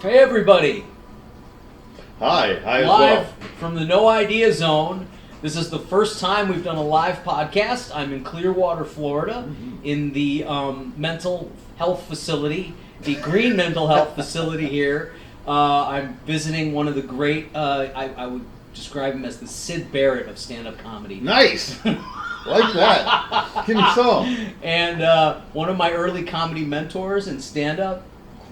Hey everybody! Hi as Live well. from the No Idea Zone. This is the first time we've done a live podcast. I'm in Clearwater, Florida, in the mental health facility, the Green Mental Health Facility here. I'm visiting one of the great, I would describe him as the Sid Barrett of stand-up comedy. Nice. Like that. Give me some. And one of my early comedy mentors in stand-up,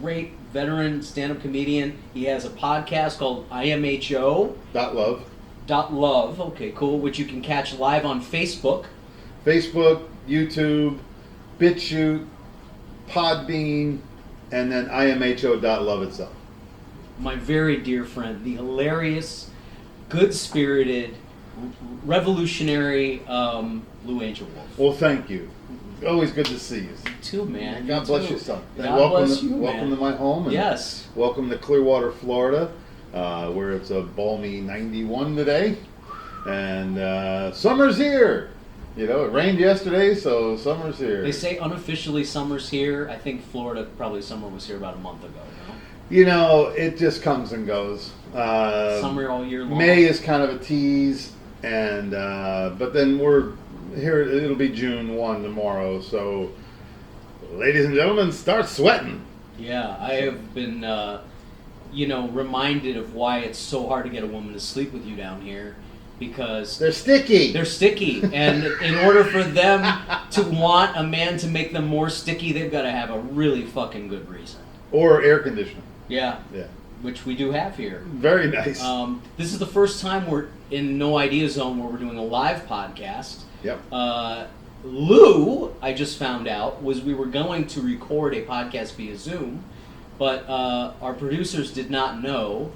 great veteran stand-up comedian. He has a podcast called IMHO. Love. Okay, cool. Which you can catch live on Facebook. Facebook, YouTube, BitChute, Podbean, and then IMHO.love itself. My very dear friend, the hilarious, good-spirited, revolutionary Lou Angelwolf. Well, thank you. Always good to see you. You too, man. God bless you, son. God bless you, welcome man. to my home. And yes. Welcome to Clearwater, Florida, where it's a balmy 91 today. And summer's here. You know, it rained yesterday, so summer's here. They say unofficially summer's here. I think Florida, probably summer was here about a month ago. No? You know, it just comes and goes. Summer all year long. May is kind of a tease, and but then we're here. It'll be June 1 tomorrow. So, ladies and gentlemen, start sweating. Yeah, I have been, reminded of why it's so hard to get a woman to sleep with you down here, because They're sticky. they're sticky, and in order for them to want a man to make them more sticky, they've got to have a really fucking good reason. Or air conditioning. Yeah, Yeah. which we do have here. Very nice. This is the first time we're in No Idea Zone where we're doing a live podcast. Yep. Lou, I just found out, we were going to record a podcast via Zoom, but our producers did not know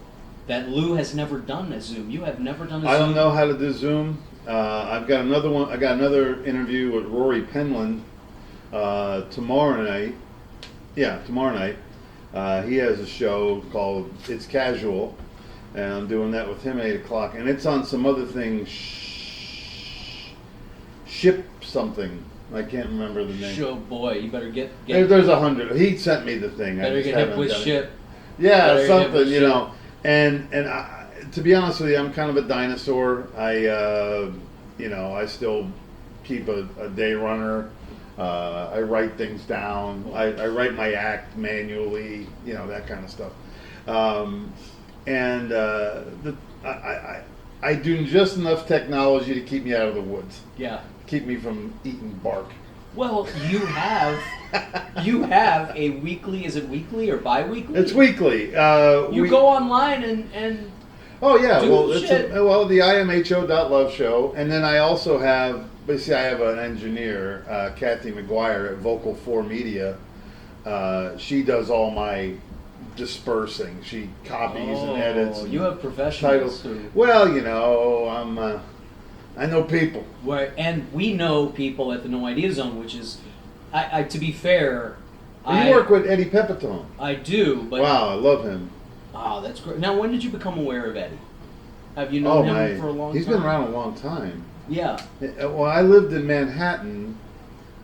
that Lou has never done a Zoom. You have never done a Zoom? I don't know how to do Zoom. I've got another one. I got another interview with Rory Penland tomorrow night. Yeah, tomorrow night. He has a show called It's Casual, and I'm doing that with him at 8 o'clock. And it's on some other thing, Ship something. I can't remember the name. Show boy, you better get There's 100. He sent me the thing. better I just get hip haven't with done it. Ship. Yeah, Better get hip something, with you Ship. know. And to be honest with you, I'm kind of a dinosaur. I still keep a day runner. I write things down. I write my act manually, that kind of stuff. I do just enough technology to keep me out of the woods. Yeah. Keep me from eating bark. Well, you have a weekly. Is it weekly or bi-weekly? It's weekly. You go online and Oh yeah, do well shit. the IMHO.love show, and then I also have. Basically, I have an engineer, Kathy McGuire at Vocal 4 Media. She does all my dispersing. She copies and edits. And you have professionals titles. Well, I know people. And we know people at the No Idea Zone, which is, to be fair, You work with Eddie Pepitone. I do, but Wow, I love him. wow, that's great. Now, when did you become aware of Eddie? Have you known him for a long time? He's been around a long time. Yeah. Well, I lived in Manhattan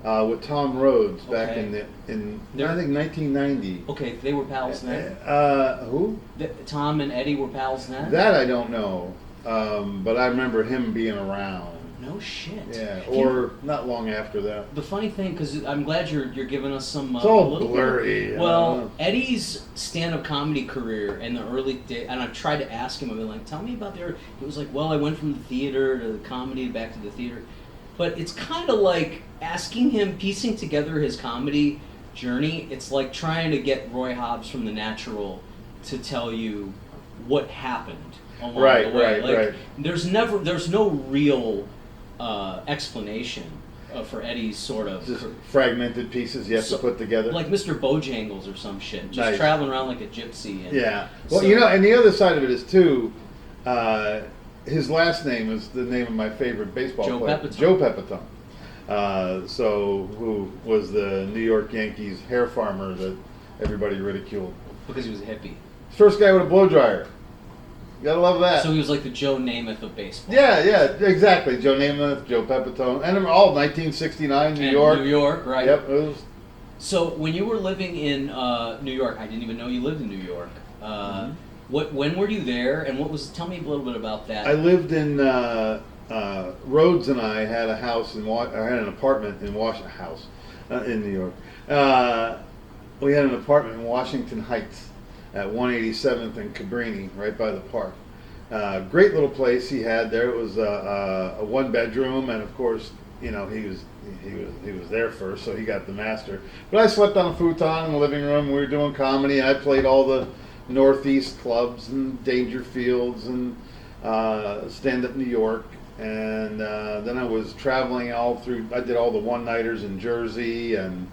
with Tom Rhodes back Okay. in I think 1990. Okay, they were pals then. Who? Tom and Eddie were pals then. That I don't know, but I remember him being around. No shit. Yeah, You know, or not long after that. the funny thing, because I'm glad you're giving us some. It's all a little blurry. bit. Well, Eddie's stand-up comedy career in the early days, and I've tried to ask him. I've been like, "Tell me about their." He was like, "Well, I went from the theater to the comedy, back to the theater," but it's kind of like asking him, piecing together his comedy journey. It's like trying to get Roy Hobbs from The Natural to tell you what happened along the way. Right. There's no real explanation for Eddie's sort of Just fragmented pieces you have to put together. like Mr. Bojangles or some shit, just Nice. traveling around like a gypsy. And Yeah. Well, so- and the other side of it is too. His last name is the name of my favorite baseball Joe player, Pepitone. Joe Pepitone. Who was the New York Yankees hair farmer that everybody ridiculed. because he was a hippie. First guy with a blow dryer. You gotta love that. So he was like the Joe Namath of baseball. Yeah, exactly. Joe Namath, Joe Pepitone, and all 1969 New And York. New York, right? Yep. It was, So when you were living in New York, I didn't even know you lived in New York. When were you there, and tell me a little bit about that. I lived in Rhodes, and I had a house I had an apartment in in New York. We had an apartment in Washington Heights at 187th and Cabrini, right by the park. Great little place he had there. It was a one bedroom, and of course, he was there first, so he got the master. But I slept on a futon in the living room. We were doing comedy, and I played all the Northeast clubs and Dangerfields and Stand Up New York. And then I was traveling all through. I did all the one-nighters in Jersey and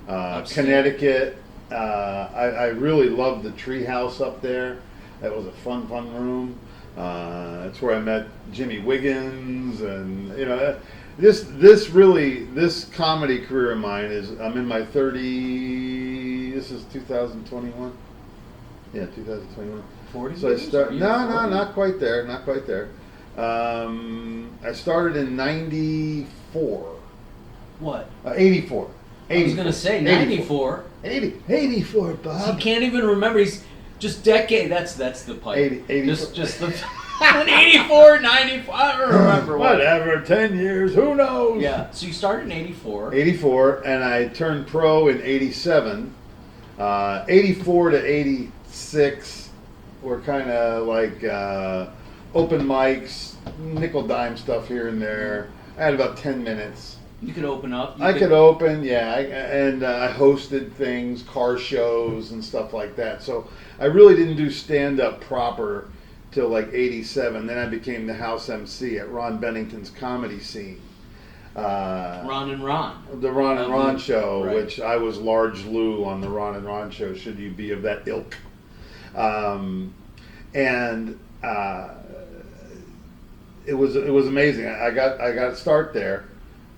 Connecticut. I really loved the treehouse up there. That was a fun room. That's where I met Jimmy Wiggins, and this comedy career of mine I'm in my 30. This is 2021. Yeah, 2021. 40. So I start. No, not quite there. Not quite there. I started in '94. What? 84. I was gonna say 94. 84, Bob. He can't even remember. He's just decade. That's the pipe. 84. Just the 84, 94. I don't remember. Whatever. 10 years. Who knows? Yeah. So you started in 84. 84, and I turned pro in 87. 84 to 86 were kind of like open mics, nickel dime stuff here and there. I had about 10 minutes. You could open up. I could open, yeah, and I hosted things, car shows and stuff like that. So I really didn't do stand-up proper till like 87. Then I became the house MC at Ron Bennington's comedy scene. Ron and Ron. The Ron and Ron show, right. Which I was Large Lou on the Ron and Ron show, should you be of that ilk. It was amazing. I got a start there.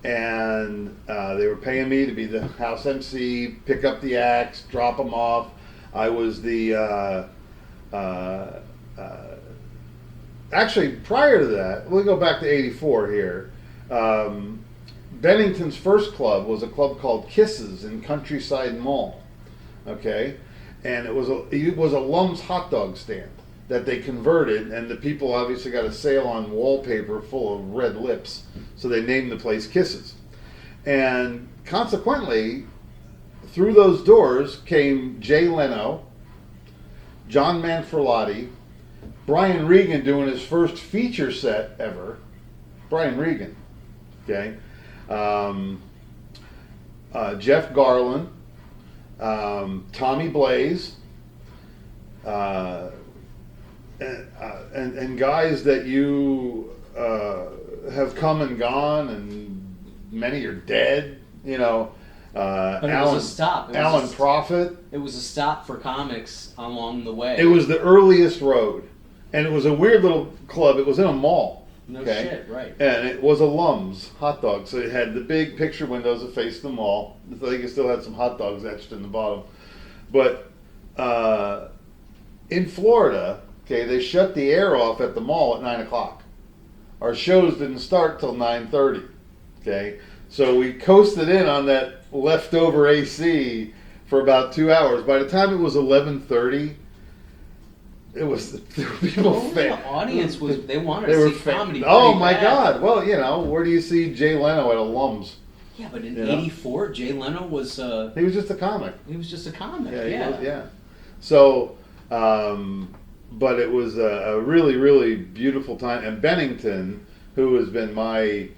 And they were paying me to be the house MC, pick up the acts, drop them off. I was the actually prior to that. We'll go back to '84 here. Bennington's first club was a club called Kisses in Countryside Mall. Okay, and it was a Lum's hot dog stand that they converted, and the people obviously got a sale on wallpaper full of red lips, so they named the place Kisses. And consequently, through those doors came Jay Leno, John Manfrotati, Brian Regan doing his first feature set ever, Brian Regan, okay, Jeff Garland, Tommy Blaze, and guys that you have come and gone, and many are dead. But it was a stop. Alan Prophet. It was a stop for comics along the way. It was the earliest road, and it was a weird little club. It was in a mall. No shit, right? And it was a Lum's hot dog, so it had the big picture windows that faced the mall. I think it still had some hot dogs etched in the bottom, but in Florida. Okay, they shut the air off at the mall at 9 o'clock. Our shows didn't start till 9:30. Okay, so we coasted in on that leftover AC for about 2 hours. By the time it was 11:30, there were people. The audience they wanted to see comedy. Oh my bad. God! Well, where do you see Jay Leno at a Lum's? Yeah, but in '84, Jay Leno was. He was just a comic. He was just a comic. Yeah. So. But it was a really, really beautiful time. And Bennington, who has been my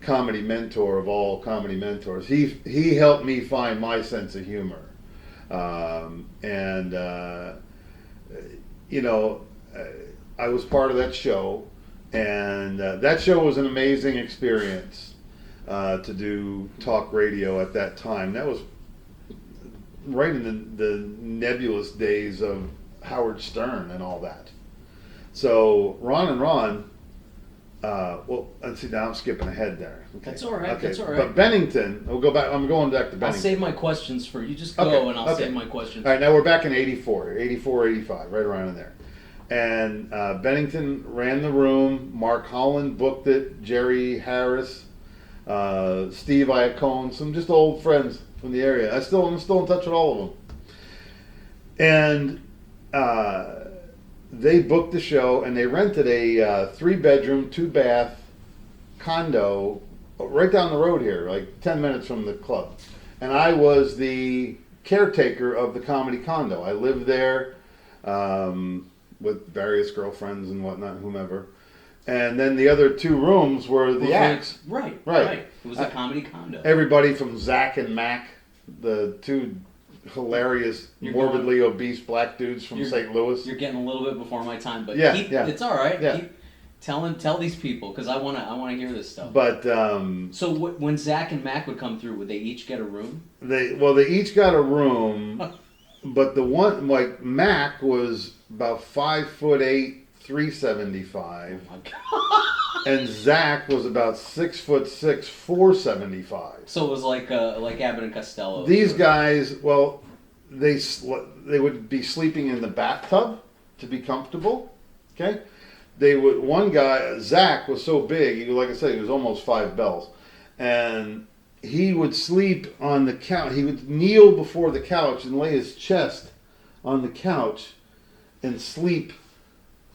comedy mentor of all comedy mentors, he helped me find my sense of humor. I was part of that show, and that show was an amazing experience to do talk radio at that time. That was right in the nebulous days of Howard Stern and all that. So Ron and Ron, well, let's see, now I'm skipping ahead there. Okay. That's all right. Okay. That's all right. But Bennington, we'll go back. I'm going back to Bennington. I'll save my questions for you. Just go, Okay. and I'll save my questions. All right, now we're back in 84, 85, right around in there. And Bennington ran the room. Mark Holland booked it. Jerry Harris, Steve Iacone, some just old friends from the area. I'm still in touch with all of them. And they booked the show and they rented a 3-bedroom, 2-bath condo right down the road here, like 10 minutes from the club. And I was the caretaker of the comedy condo. I lived there with various girlfriends and whatnot, whomever. And then the other 2 rooms were the acts. Right. It was a comedy condo. Everybody from Zach and Mac, the 2 hilarious, morbidly obese black dudes from St. Louis. You're getting a little bit before my time, but yeah. It's all right. Yeah. Keep tell these people because I wanna hear this stuff. But so when Zach and Mac would come through, would they each get a room? They each got a room, but the one like Mac was about 5'8", 375. Oh my God. And Zach was about 6'6", 475. So it was like Abbott and Costello. These guys, well, they would be sleeping in the bathtub to be comfortable. Okay, one guy, Zach, was so big. Like I said, he was almost 5 bells, and he would sleep on the couch. He would kneel before the couch and lay his chest on the couch and sleep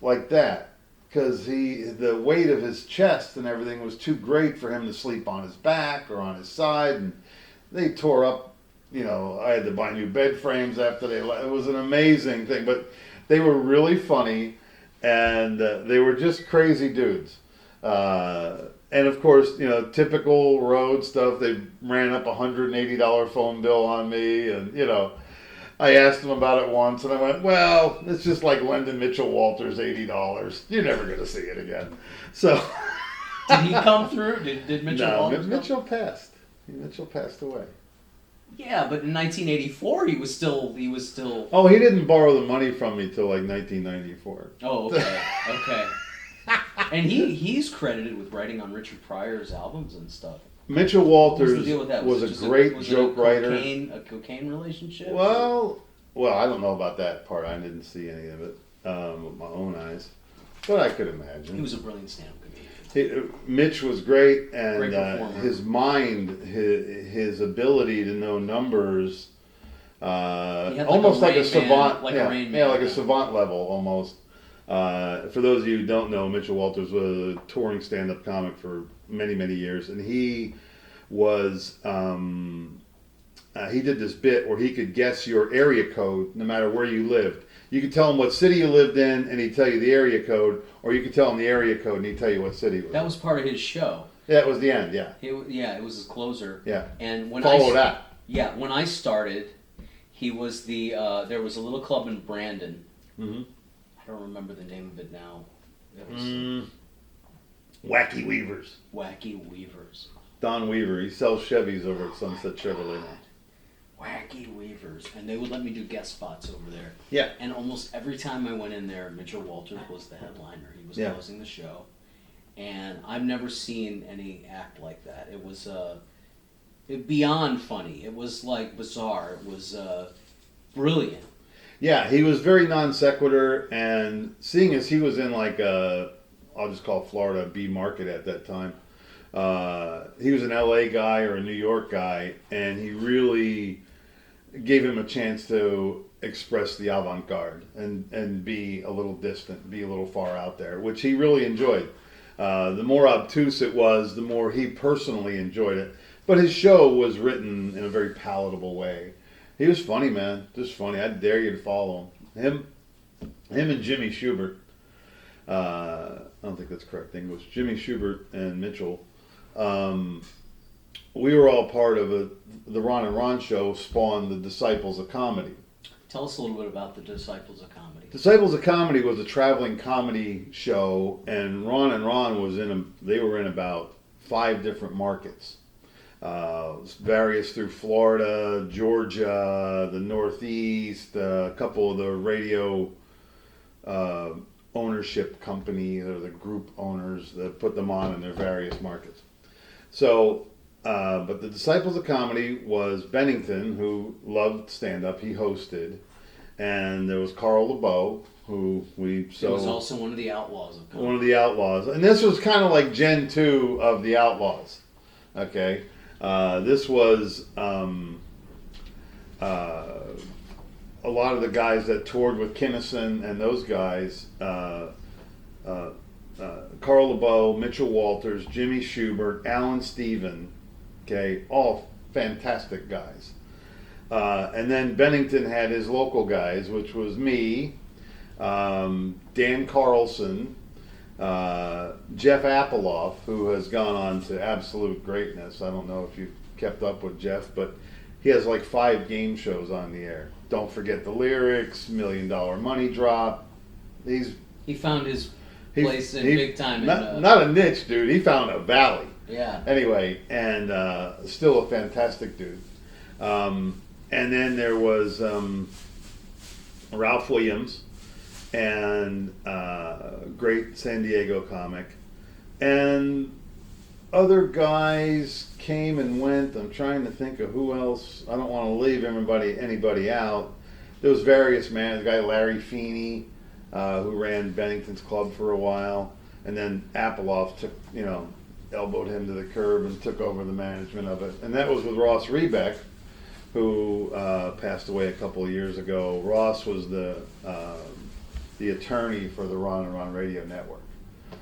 like that. Because the weight of his chest and everything was too great for him to sleep on his back or on his side, and they tore up. I had to buy new bed frames after they left. It was an amazing thing, but they were really funny, and they were just crazy dudes. And of course, typical road stuff. They ran up $180 phone bill on me, and I asked him about it once, and I went, well, it's just like lending Mitchell Walters $80. You're never going to see it again. So, did he come through? Did Mitchell Walters come? Mitchell passed. Mitchell passed away. Yeah, but in 1984, he was still. Oh, he didn't borrow the money from me till like 1994. Oh, okay. And he's credited with writing on Richard Pryor's albums and stuff. Mitchell Walters was the deal with that? was a great joke writer. A cocaine relationship? Well, I don't know about that part. I didn't see any of it with my own eyes, but I could imagine. He was a brilliant stand-up comedian. Mitch was great, and great his mind, his ability to know numbers, almost like a savant, like a savant level almost. For those of you who don't know, Mitchell Walters was a touring stand-up comic for many, many years, and he was he did this bit where he could guess your area code no matter where you lived. You could tell him what city you lived in, and he'd tell you the area code, or you could tell him the area code, and he'd tell you what city it was. That was part of his show. Yeah, it was the end. Yeah. It was his closer. Yeah. And when that. Yeah, when I started, he was the. There was a little club in Brandon. Mm-hmm. I don't remember the name of it now. It was Wacky Weavers. Wacky Weavers. Don Weaver. He sells Chevys over at Sunset Chevrolet now. Wacky Weavers. And they would let me do guest spots over there. Yeah. And almost every time I went in there, Mitchell Walters was the headliner. He was closing the show. And I've never seen any act like that. It was beyond funny. It was like bizarre. It was brilliant. Yeah, he was very non sequitur, and seeing as he was in like I'll just call Florida B market at that time. He was an LA guy or a New York guy, and he really gave him a chance to express the avant-garde and be a little distant, be a little far out there, which he really enjoyed. The more obtuse it was, the more he personally enjoyed it. But his show was written in a very palatable way. He was funny, man. Just funny. I dare you to follow him. Him and Jimmy Schubert. I don't think that's correct English. Jimmy Schubert and Mitchell. We were all part of the Ron and Ron show spawned the Disciples of Comedy. Tell us a little bit about the Disciples of Comedy. Disciples of Comedy was a traveling comedy show, and Ron and Ron they were in about 5 different markets. Various through Florida, Georgia, the Northeast, a couple of the radio ownership companies or the group owners that put them on in their various markets. So, but the Disciples of Comedy was Bennington, who loved stand-up. He hosted. And there was Carl LeBeau, who he was also one of the outlaws of comedy. One of the outlaws. And this was kind of like Gen 2 of the outlaws. Okay? This was a lot of the guys that toured with Kinnison and those guys, Carl LeBeau, Mitchell Walters, Jimmy Schubert, Alan Stephen, okay, all fantastic guys. And then Bennington had his local guys, which was me, Dan Carlson, Jeff Appeloff, who has gone on to absolute greatness. I don't know if you've kept up with Jeff, but he has like 5 game shows on the air. Don't Forget the Lyrics, $1 Million Money Drop. He found his place in big time. Not a niche, dude. He found a valley. Yeah. Anyway, and still a fantastic dude. And then there was Ralph Williams, and great San Diego comic, and other guys came and went. I'm trying to think of who else. I don't want to leave anybody out. There was various man. The guy Larry Feeney, who ran Bennington's club for a while, and then Appeloff took, elbowed him to the curb and took over the management of it. And that was with Ross Rebeck, who passed away a couple of years ago. Ross was the attorney for the Ron and Ron Radio Network.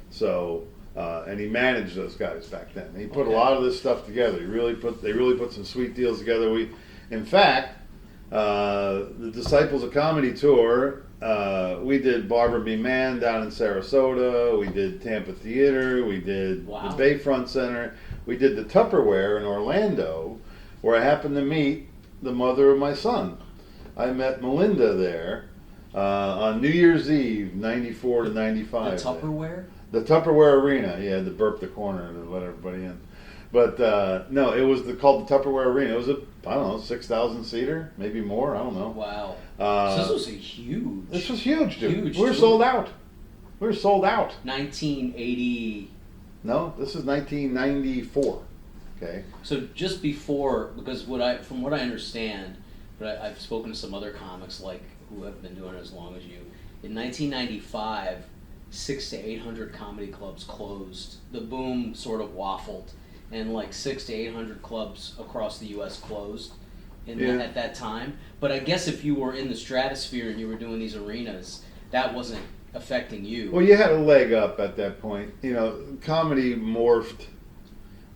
So, and he managed those guys back then. He put a lot of this stuff together. They really put some sweet deals together. In fact, the Disciples of Comedy tour, we did Barbara B. Mann down in Sarasota. We did Tampa Theater. We did the Bayfront Center. We did the Tupperware in Orlando, where I happened to meet the mother of my son. I met Melinda there on New Year's Eve, 94 to 95. The Tupperware? The Tupperware Arena. Yeah, to burp the corner to let everybody in. But no, it was called the Tupperware Arena. It was a, I don't know, 6,000 seater, maybe more. I don't know. Wow. So this was huge. This was huge, dude. Huge. We're sold out. We're sold out. 1980. No, this is 1994. Okay. So just before, because from what I understand, but I've spoken to some other comics who have been doing it as long as you. In 1995, 600 to 800 comedy clubs closed. The boom sort of waffled, and 600 to 800 clubs across the U.S. closed at that time. But I guess if you were in the stratosphere and you were doing these arenas, that wasn't affecting you. Well, you had a leg up at that point. Comedy morphed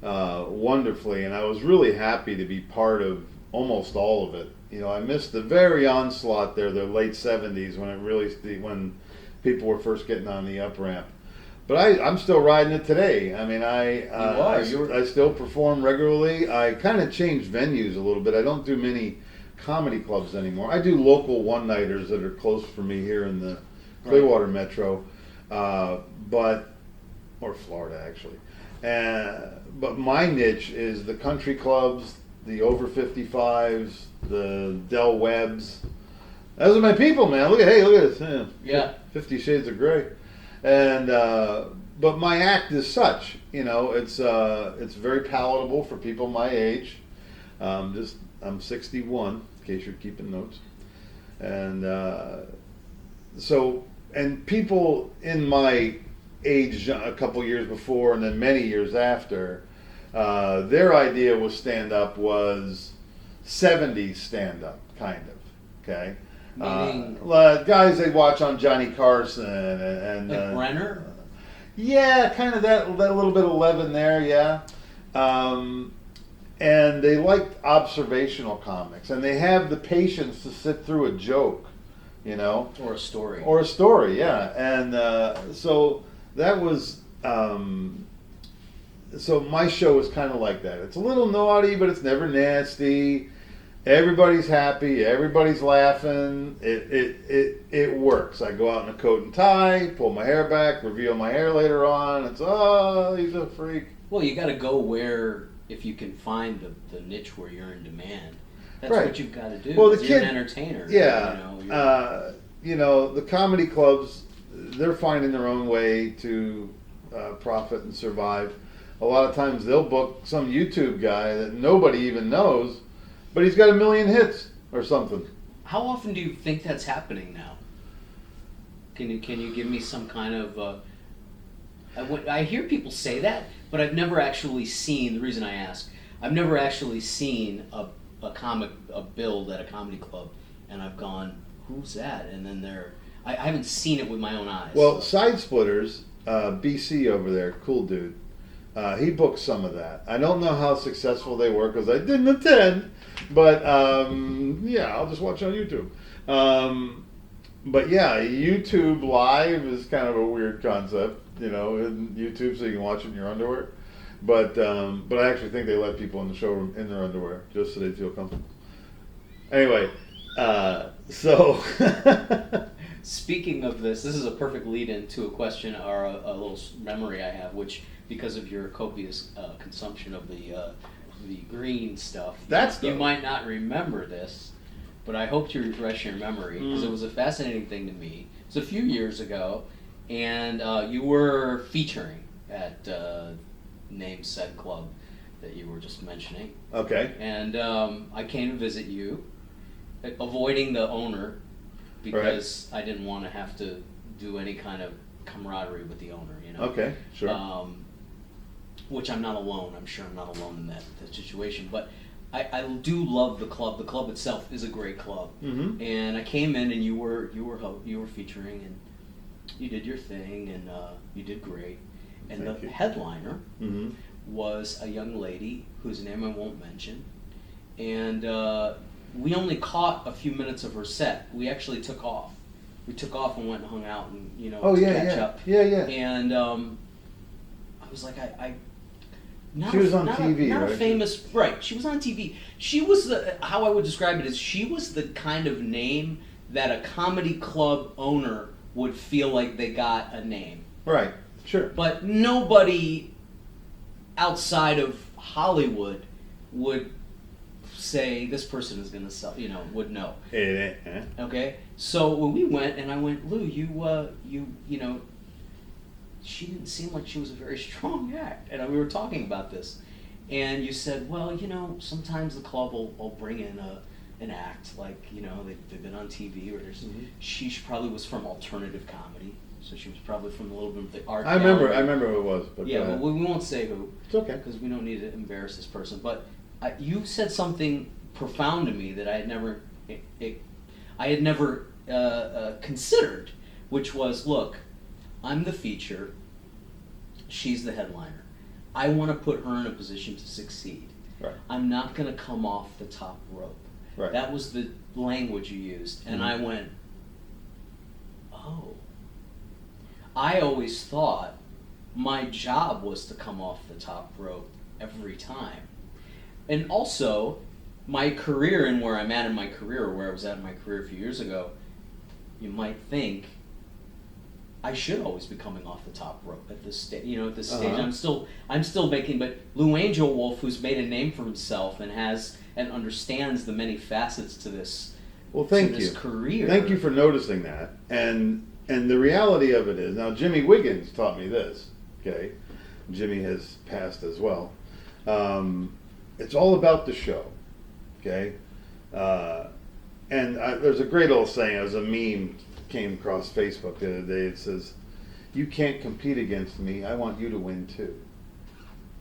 wonderfully, and I was really happy to be part of almost all of it. I missed the very onslaught there, the late 70s, when people were first getting on the up ramp. But I'm still riding it today. I mean, I still perform regularly. I kind of changed venues a little bit. I don't do many comedy clubs anymore. I do local one-nighters that are close for me here in the Clearwater Metro, or Florida actually. But my niche is the country clubs, the over 55s, the Del Webbs. Those are my people, man. Look at this. Yeah. 50 Shades of Grey. And but my act is such, it's very palatable for people my age. I'm 61, in case you're keeping notes. And and people in my age a couple years before and then many years after, their idea was stand-up was 70s stand-up, kind of, okay? Meaning? Guys they watch on Johnny Carson and Brenner? Yeah, kind of that little bit of Levin there, yeah. And they liked observational comics, and they have the patience to sit through a joke, Or a story. Or a story, yeah. And so that was, so my show is kind of like that. It's a little naughty, but it's never nasty. Everybody's happy. Everybody's laughing. It works. I go out in a coat and tie, pull my hair back, reveal my hair later on. It's, he's a freak. Well, you got to go where, if you can find the niche where you're in demand. That's right. what you've got to do. Well, you're an entertainer. Yeah. The comedy clubs, they're finding their own way to profit and survive. A lot of times they'll book some YouTube guy that nobody even knows, but he's got 1 million hits or something. How often do you think that's happening now? Can you give me some kind of... I hear people say that, but I've never actually seen, the reason I ask, I've never actually seen a comic build at a comedy club and I've gone, who's that? And then I haven't seen it with my own eyes. Well, Side Splitters, BC over there, cool dude. He booked some of that. I don't know how successful they were because I didn't attend, but yeah, I'll just watch on YouTube. But yeah, YouTube Live is kind of a weird concept, in YouTube, so you can watch it in your underwear. But I actually think they let people in the showroom in their underwear just so they feel comfortable. Anyway, so speaking of this is a perfect lead-in to a question or a little memory I have, which because of your copious consumption of the green stuff, you might not remember this, but I hope to refresh your memory because it was a fascinating thing to me. It was a few years ago, and you were featuring at name said club that you were just mentioning. Okay. And I came to visit you, avoiding the owner because I didn't want to have to do any kind of camaraderie with the owner, Okay, sure. Which I'm not alone. I'm sure I'm not alone in that situation. But I do love the club. The club itself is a great club. Mm-hmm. And I came in and you were featuring and you did your thing and you did great. And Thank the you. headliner Mm-hmm. was a young lady whose name I won't mention. And we only caught a few minutes of her set. We actually took off. We took off and went and hung out and, to catch up. Yeah. And I was like, She was on TV, not right? a famous, right? She was on TV. She was how I would describe it is she was the kind of name that a comedy club owner would feel like they got a name. Right. Sure. But nobody outside of Hollywood would say this person is going to sell, would know. Okay? So when we went, and I went, Lou, she didn't seem like she was a very strong act. And we were talking about this. And you said, well, sometimes the club will bring in an act, like, they've been on TV, or she probably was from alternative comedy. So she was probably from a little bit of the art. I remember who it was. But but we won't say who. It's okay. Because we don't need to embarrass this person. But you said something profound to me that I had never considered, which was, look, I'm the feature, she's the headliner. I want to put her in a position to succeed. Right. I'm not going to come off the top rope. Right. That was the language you used. And I went, oh. I always thought my job was to come off the top rope every time. And also, my career and where I'm at in my career, or where I was at in my career a few years ago, you might think I should always be coming off the top rope at this stage. At this stage, I'm still making. But Lou Angelwolf, who's made a name for himself and has and understands the many facets to this. Well, thank you. This career. Thank you for noticing that. And the reality of it is, now Jimmy Wiggins taught me this. Okay, Jimmy has passed as well. It's all about the show. Okay, and there's a great old saying. It was a meme came across Facebook the other day. It says, "You can't compete against me. I want you to win too."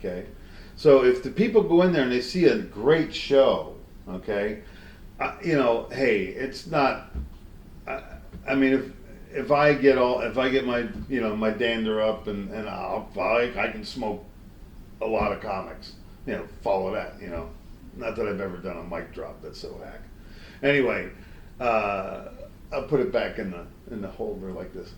Okay, so if the people go in there and they see a great show, okay, hey, it's not. I mean, if I get my my dander up and I can smoke a lot of comics, follow that, not that I've ever done a mic drop, that's so hack. Anyway, I'll put it back in the holder like this.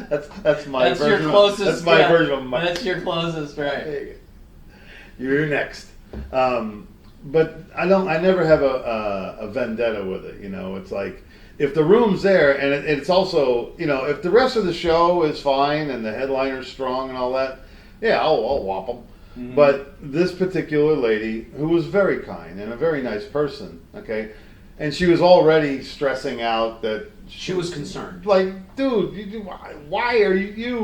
that's my That's version. your closest. That's my version of mic. That's your closest, right? There you go. You're next. But I never have a vendetta with it. It's like if the room's there and it's also, if the rest of the show is fine and the headliner's strong and all that, yeah, I'll whop them. Mm-hmm. But this particular lady, who was very kind and a very nice person, okay, and she was already stressing out that she was concerned. Like, dude, why are you?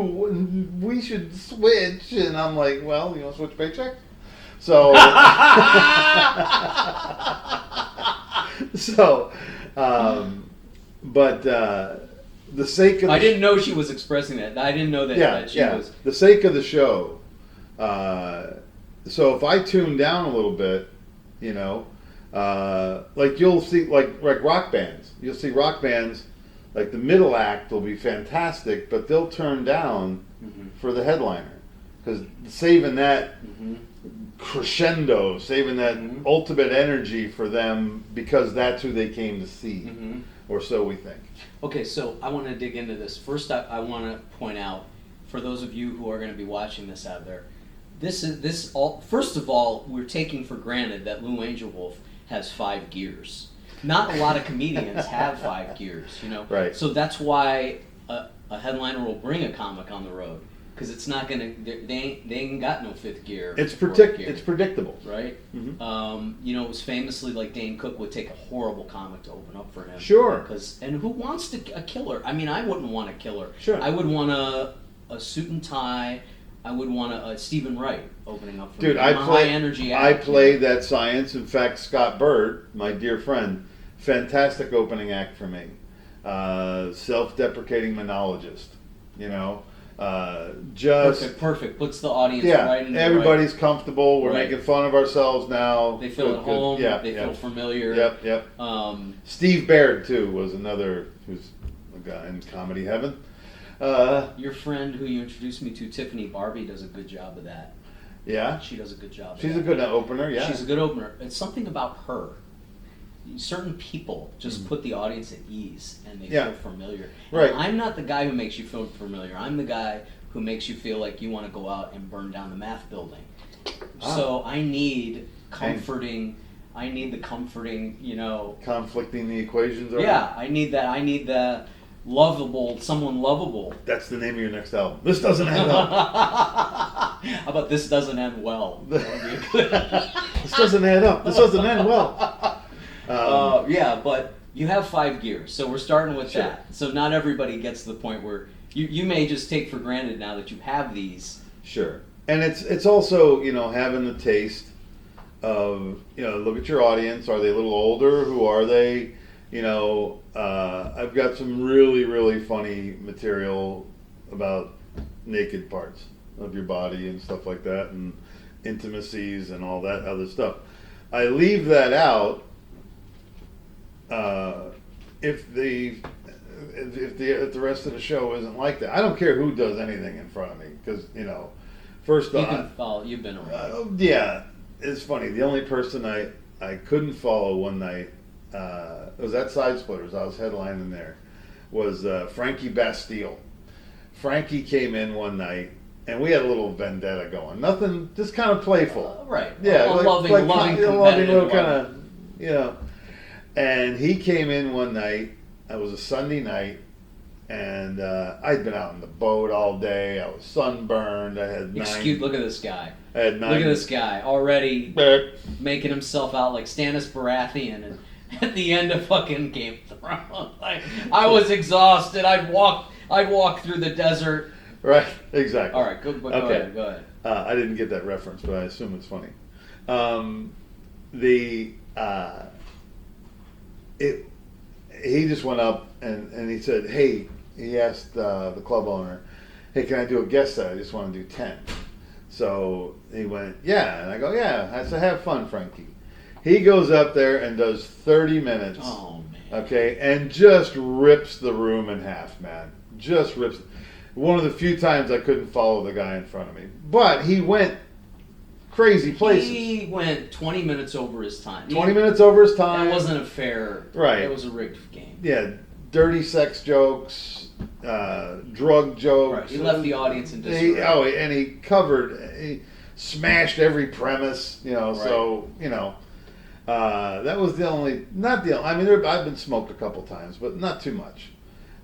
We should switch. And I'm like, well, you want to switch paychecks? So, but the sake of I didn't know she was expressing that. I didn't know that. That she was the sake of the show. So if I tune down a little bit, You know, like you'll see like rock bands. You'll see rock bands. Like the middle act will be fantastic, but they'll turn down for the headliner because saving that crescendo, saving that ultimate energy for them because that's who they came to see, or so we think. Okay, so I want to dig into this. First, I want to point out for those of you who are going to be watching this out there, this all. First of all, we're taking for granted that Lou Angelwolf has 5 gears. Not a lot of comedians have 5 gears, you know. Right. So that's why a headliner will bring a comic on the road because it's not gonna. They ain't got no 5th gear. It's gear, It's predictable, right? You know, it was famously like Dane Cook would take a horrible comic to open up for him. Sure. And who wants a killer? I mean, I wouldn't want a killer. Sure. I would want a suit and tie. I would want a Stephen Wright opening up for Dude, me. I high energy. I act, played you know? that science. In fact, Scott Bird, my dear friend, fantastic opening act for me. Self-deprecating monologist, you know. Just perfect. Puts the audience right in the everybody's comfortable. We're Right. making fun of ourselves now. They feel at home. Yeah, they feel familiar. Yep. Steve Baird too was another who's a guy in comedy heaven. Your friend who you introduced me to, Tiffany Barbie, does a good job of that. Yeah, She does a good job. she's of a that. good opener. Yeah, She's a good opener. It's something about her. Certain people just put the audience at ease and they feel familiar. Right. And I'm not the guy who makes you feel familiar. I'm the guy who makes you feel like you want to go out and burn down the math building. So I need comforting. I need the comforting, you know. conflicting the equations. Are Yeah, I need that. I need the someone lovable. That's the name of your next album. This doesn't end up. How about this doesn't end well? This doesn't add up. This doesn't end well. Yeah, but you have 5 gears, so we're starting with Sure. that. So not everybody gets to the point where you may just take for granted now that you have these. Sure, and it's also, you know, having the taste of, you know, look at your audience. Are they a little older? Who are they? You know, I've got some really, really funny material about naked parts of your body and stuff like that, and intimacies and all that other stuff. I leave that out if the rest of the show isn't like that. I don't care who does anything in front of me because, you know, first off, You've been around. yeah, it's funny. The only person I couldn't follow one night, it was at Side Splitters. I was headlining there. Was Frankie Bastille. Frankie came in one night, and we had a little vendetta going. Nothing, just kind of playful. Right. Yeah, A loving, loving little kind one. of, you know. And he came in one night. It was a Sunday night, and I'd been out on the boat all day. I was sunburned. I had Look at this guy. I had 9. Look at this guy already making himself out like Stannis Baratheon, and at the end of fucking Game of Thrones, I was exhausted. I'd walk through the desert. Right, exactly. All right, go ahead. I didn't get that reference, but I assume it's funny. He just went up and he said, hey, he asked the club owner, hey, can I do a guest set? I just want to do 10. So he went, yeah. And I go, yeah. I said, have fun, Frankie. He goes up there and does 30 minutes. Oh, man. Okay, and just rips the room in half, man. Just rips. One of the few times I couldn't follow the guy in front of me. But he went crazy places. He went 20 minutes over his time. 20 minutes over his time. That wasn't a fair. Right. It was a rigged game. Yeah, dirty sex jokes, drug jokes. Right. He left the audience in disarray. And he smashed every premise, you know, so, you know. That was not the only, I mean, I've been smoked a couple times, but not too much.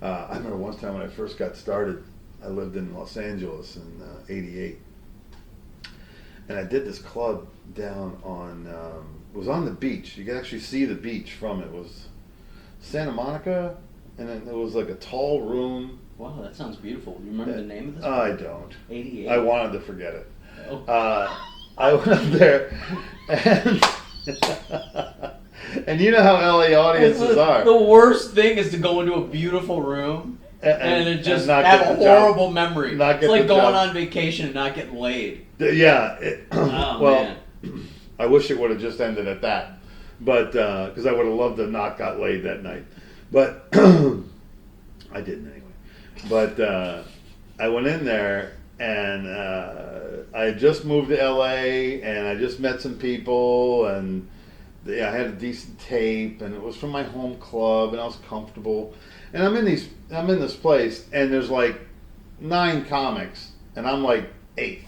I remember one time when I first got started, I lived in Los Angeles in '88. And I did this club down on, it was on the beach. You could actually see the beach from it. It was Santa Monica, and then it was like a tall room. Wow, that sounds beautiful. Do you remember the name of this? I don't. 88. I wanted to forget it. Oh. I went up there, and you know how LA audiences are. The worst thing is to go into a beautiful room and it just not have get a the job. horrible memory. Not It's get like the going job. on vacation and not getting laid. Yeah. Oh, well, man. I wish it would have just ended at that, but because I would have loved to not got laid that night, but I didn't anyway. But I went in there and I had just moved to LA and I just met some people and I had a decent tape and it was from my home club and I was comfortable. And I'm in this place and there's like 9 comics and I'm like 8th.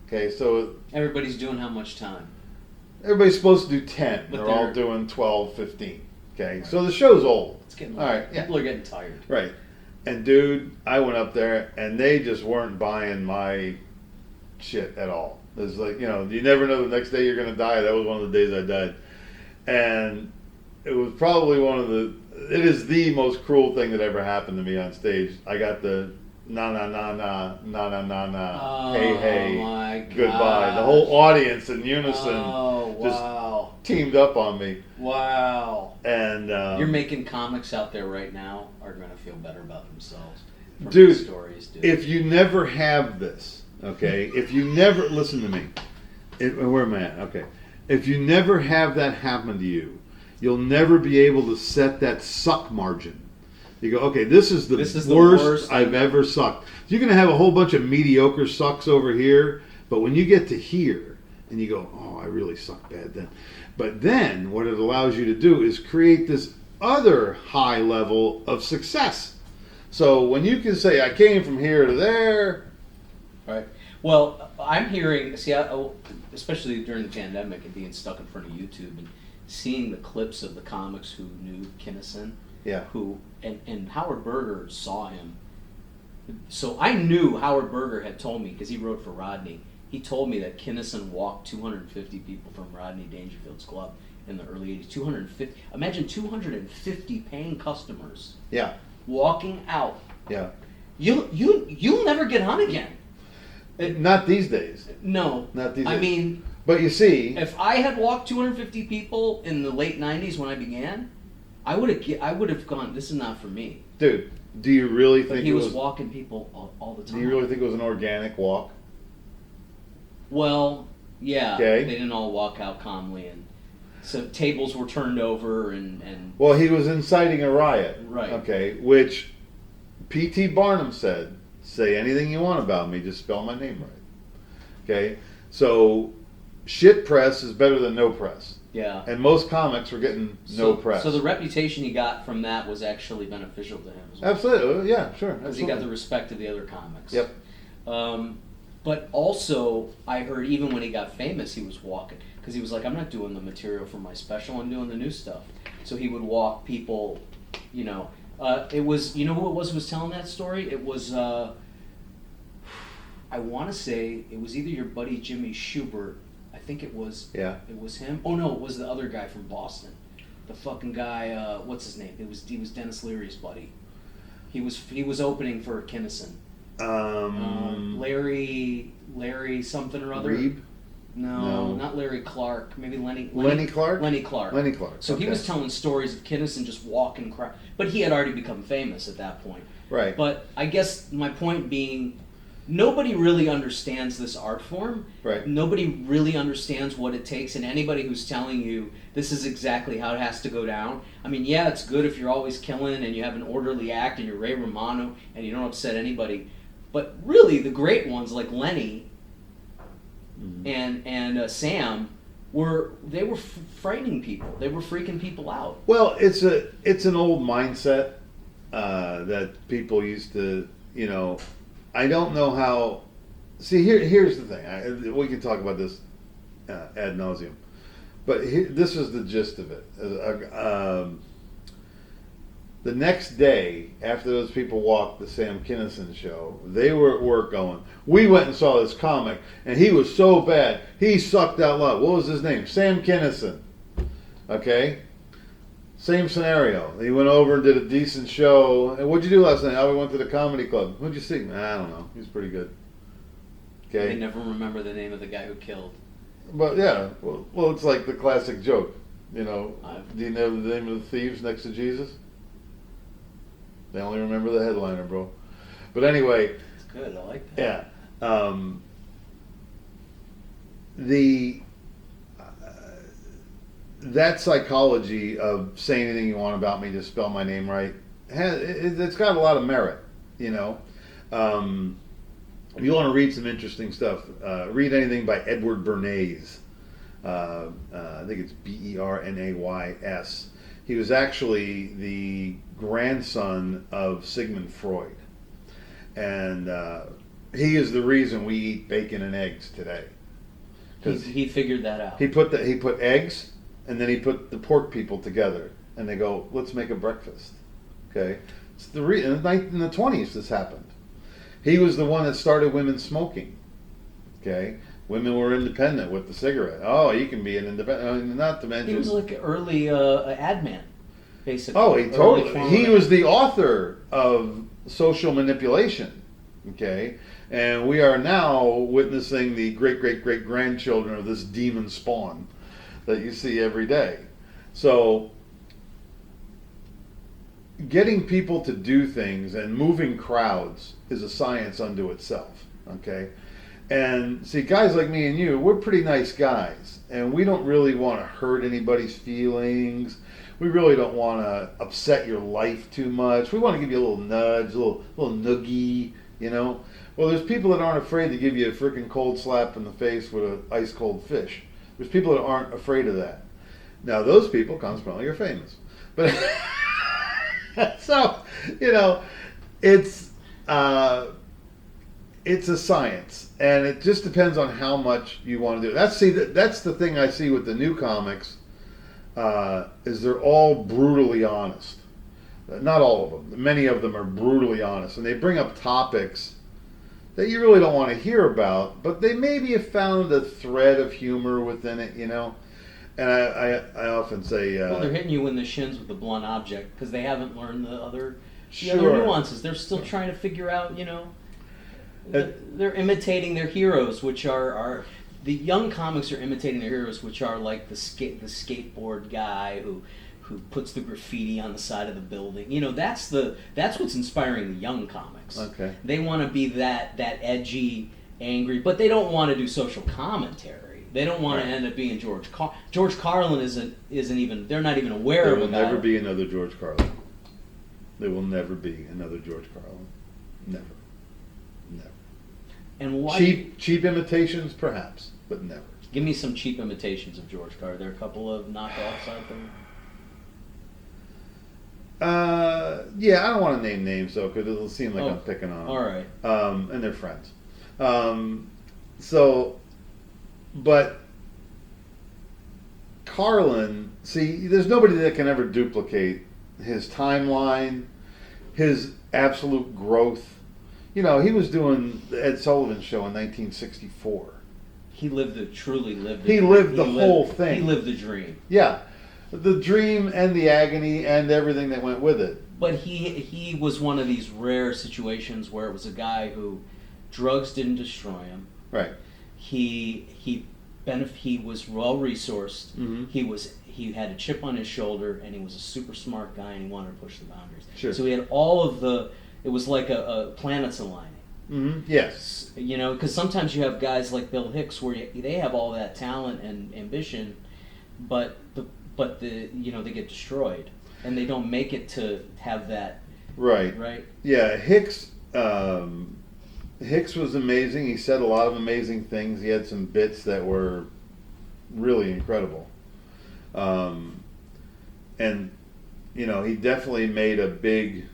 Okay, so everybody's doing how much time? Everybody's supposed to do 10. But they're all doing 12, 15. Okay, right. So the show's old. It's getting all right. People are getting tired. Right. And dude, I went up there and they just weren't buying my shit at all. It's like, you know, you never know the next day you're going to die. That was one of the days I died. And it was probably it is the most cruel thing that ever happened to me on stage. I got the na na na na na na na na hey hey goodbye. The whole audience in unison just teamed up on me. Wow. And you're making comics out there right now are going to feel better about themselves from dude, these stories, dude. If you never have this, okay, if you never listen to me, where am I at? Okay, if you never have that happen to you, you'll never be able to set that suck margin. You go, okay, this is the worst I've ever sucked. So you're going to have a whole bunch of mediocre sucks over here, but when you get to here and you go, oh, I really suck bad then. But then what it allows you to do is create this other high level of success. So when you can say, I came from here to there. Right. Well, I'm hearing, especially during the pandemic and being stuck in front of YouTube and seeing the clips of the comics who knew Kinison. Yeah. And Howard Berger saw him. So I knew Howard Berger had told me, because he wrote for Rodney, he told me that Kinison walked 250 people from Rodney Dangerfield's club in the early 80s. 250. Imagine 250 paying customers. Yeah. Walking out. Yeah. You'll never get on again. Not these days. No. Not these days. I mean, but you see, if I had walked 250 people in the late 90s when I began, I would have gone, this is not for me. Dude, do you really think he was walking people all the time? Do you really think it was an organic walk? Well, yeah. Okay. They didn't all walk out calmly, and so tables were turned over and Well, he was inciting a riot. Right. Okay, which P.T. Barnum said, say anything you want about me, just spell my name right. Okay? So shit press is better than no press. Yeah. And most comics were getting no press. So the reputation he got from that was actually beneficial to him as well. Absolutely. Yeah, sure. Because he got the respect of the other comics. Yep. But also, I heard even when he got famous, he was walking. Because he was like, I'm not doing the material for my special, I'm doing the new stuff. So he would walk people, you know. It was, you know who it was who was telling that story? It was, I want to say, it was either your buddy Jimmy Schubert. I think it was. Yeah. It was him. Oh no, it was the other guy from Boston. The fucking guy. What's his name? He was Dennis Leary's buddy. He was opening for Kinison. Larry something or other. Reeb? No, not Larry Clark. Maybe Lenny Clark. Lenny Clark. Lenny Clark. So he was telling stories of Kinison just walking crowd, but he had already become famous at that point. Right. But I guess my point being, nobody really understands this art form. Right. Nobody really understands what it takes, and anybody who's telling you this is exactly how it has to go down. I mean, yeah, it's good if you're always killing and you have an orderly act and you're Ray Romano and you don't upset anybody. But really, the great ones like Lenny and Sam were frightening people. They were freaking people out. Well, it's an old mindset that people used to, you know. I don't know how. See, here's the thing. We can talk about this ad nauseum, but this is the gist of it. The next day, after those people walked the Sam Kinison show, they were at work going, we went and saw this comic, and he was so bad, he sucked out loud. What was his name? Sam Kinison. Okay? Same scenario. He went over and did a decent show. And what'd you do last night? I went to the comedy club. Who'd you see? I don't know. He's pretty good. Okay? They never remember the name of the guy who killed. But yeah, well, it's like the classic joke. You know, do you know the name of the thieves next to Jesus? They only remember the headliner, bro. But anyway. It's good. I like that. Yeah. that psychology of saying anything you want about me, just spell my name right, it's got a lot of merit, you know. If you want to read some interesting stuff, read anything by Edward Bernays. I think it's Bernays. He was actually the grandson of Sigmund Freud, and he is the reason we eat bacon and eggs today. He figured that out. He put eggs, and then he put the pork people together, and they go, let's make a breakfast. Okay, it's in the 20s this happened. He was the one that started women smoking. Okay, women were independent with the cigarette. Oh, you can be an independent. I mean, not to mention he was like an early ad man, basically. Oh, he was the author of Social Manipulation. Okay, and we are now witnessing the great grandchildren of this demon spawn that you see every day. So, getting people to do things and moving crowds is a science unto itself. Okay, and see, guys like me and you, we're pretty nice guys, and we don't really want to hurt anybody's feelings. We really don't want to upset your life too much. We want to give you a little nudge, a little noogie, you know. Well, there's people that aren't afraid to give you a freaking cold slap in the face with an ice cold fish. There's people that aren't afraid of that. Now, those people, consequently, are famous. But so, you know, it's a science, and it just depends on how much you want to do. That's the thing I see with the new comics. Is they're all brutally honest. Not all of them. Many of them are brutally honest, and they bring up topics that you really don't want to hear about, but they maybe have found a thread of humor within it, you know. And I often say, well, they're hitting you in the shins with the blunt object because they haven't learned the other Sure. nuances. They're still trying to figure out, you know. They're imitating their heroes, which are the young comics are imitating their heroes, which are like the skateboard guy who puts the graffiti on the side of the building. You know, that's what's inspiring the young comics. Okay. They want to be that edgy, angry, but they don't want to do social commentary. They don't want to end up being George Carlin isn't even. They're not even aware There of will it. never be another George Carlin. There will never be another George Carlin. Never. And why? Cheap imitations, perhaps, but never. Give me some cheap imitations of George Carlin. Are there a couple of knockoffs out there? Yeah, I don't want to name names though, because it'll seem like I'm picking on them. All right. And they're friends. But Carlin, see, there's nobody that can ever duplicate his timeline, his absolute growth. You know, he was doing the Ed Sullivan Show in 1964. He truly lived. He lived the whole thing. He lived the dream. Yeah, the dream and the agony and everything that went with it. But he was one of these rare situations where it was a guy who drugs didn't destroy him. Right. He was well resourced. Mm-hmm. He had a chip on his shoulder, and he was a super smart guy, and he wanted to push the boundaries. Sure. So he had all of the. It was like a planets aligning. Mm-hmm. Yes. You know, because sometimes you have guys like Bill Hicks where they have all that talent and ambition, but they get destroyed and they don't make it to have that. Right. Right. Yeah, Hicks was amazing. He said a lot of amazing things. He had some bits that were really incredible. And you know, he definitely made a big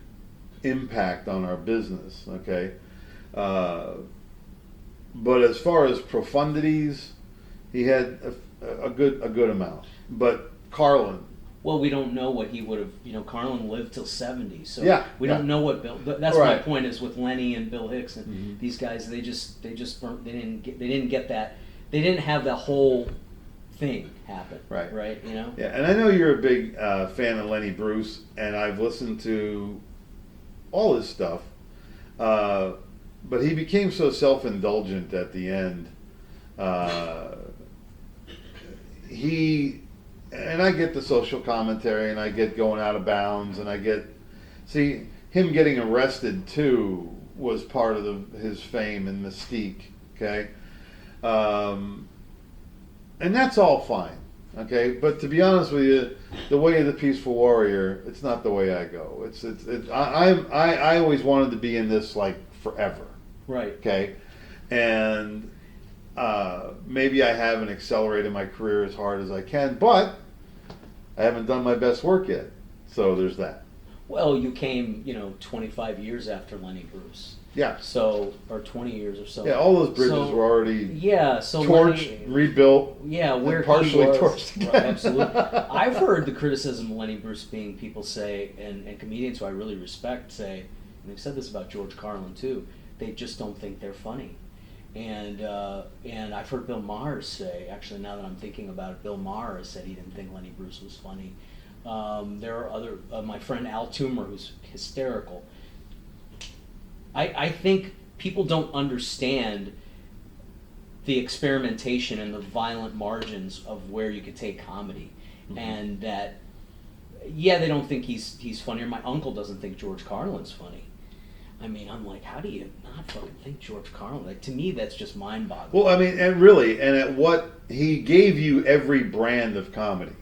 impact on our business, okay? But as far as profundities, he had a good amount. But Carlin. Well, we don't know what he would have. You know, Carlin lived till 70, so we don't know what Bill. That's my point is with Lenny and Bill Hicks and these guys. They didn't get that. They didn't have the whole thing happen. Right. Right. You know. Yeah, and I know you're a big fan of Lenny Bruce, and I've listened to all his stuff, but he became so self-indulgent at the end. And I get the social commentary, and I get going out of bounds, and him getting arrested too was part of his fame and mystique. Okay, and that's all fine. Okay, but to be honest with you, the way of the peaceful warrior, it's not the way I go. I always wanted to be in this like forever. Right. Okay, and maybe I haven't accelerated my career as hard as I can, but I haven't done my best work yet. So there's that. Well, you came, 25 years after Lenny Bruce. Yeah. So, or 20 years or so. Yeah, all those bridges were already torched, rebuilt. Yeah, where partially he was, torched again. Right, absolutely. I've heard the criticism of Lenny Bruce being people say, and comedians who I really respect say, and they've said this about George Carlin too, they just don't think they're funny. And I've heard Bill Maher say, actually now that I'm thinking about it, Bill Maher said he didn't think Lenny Bruce was funny. There are other, my friend Al Toomer, who's hysterical. I think people don't understand the experimentation and the violent margins of where you could take comedy. Mm-hmm. And that, they don't think he's funny, or my uncle doesn't think George Carlin's funny. I mean, I'm like, how do you not fucking think George Carlin? Like, to me, that's just mind-boggling. Well, I mean, and really, and at what, he gave you every brand of comedy.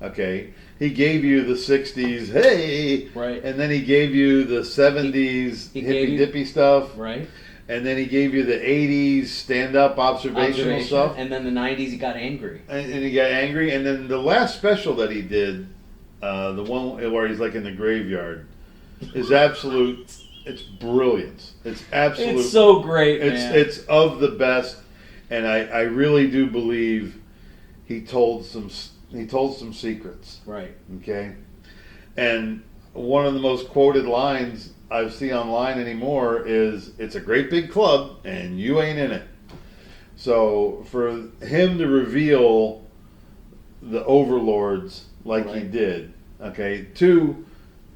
Okay, he gave you the '60s, hey, right, and then he gave you the '70s hippy dippy stuff, right, and then he gave you the '80s stand-up observational stuff, and then the '90s he got angry, and he got angry, and then the last special that he did, the one where he's like in the graveyard, is absolute. It's brilliant. It's absolute. It's so great. Man. It's of the best, and I really do believe he told some secrets. Right. Okay. And one of the most quoted lines I see online anymore is, "It's a great big club, and you ain't in it." So for him to reveal the overlords like he did, okay, to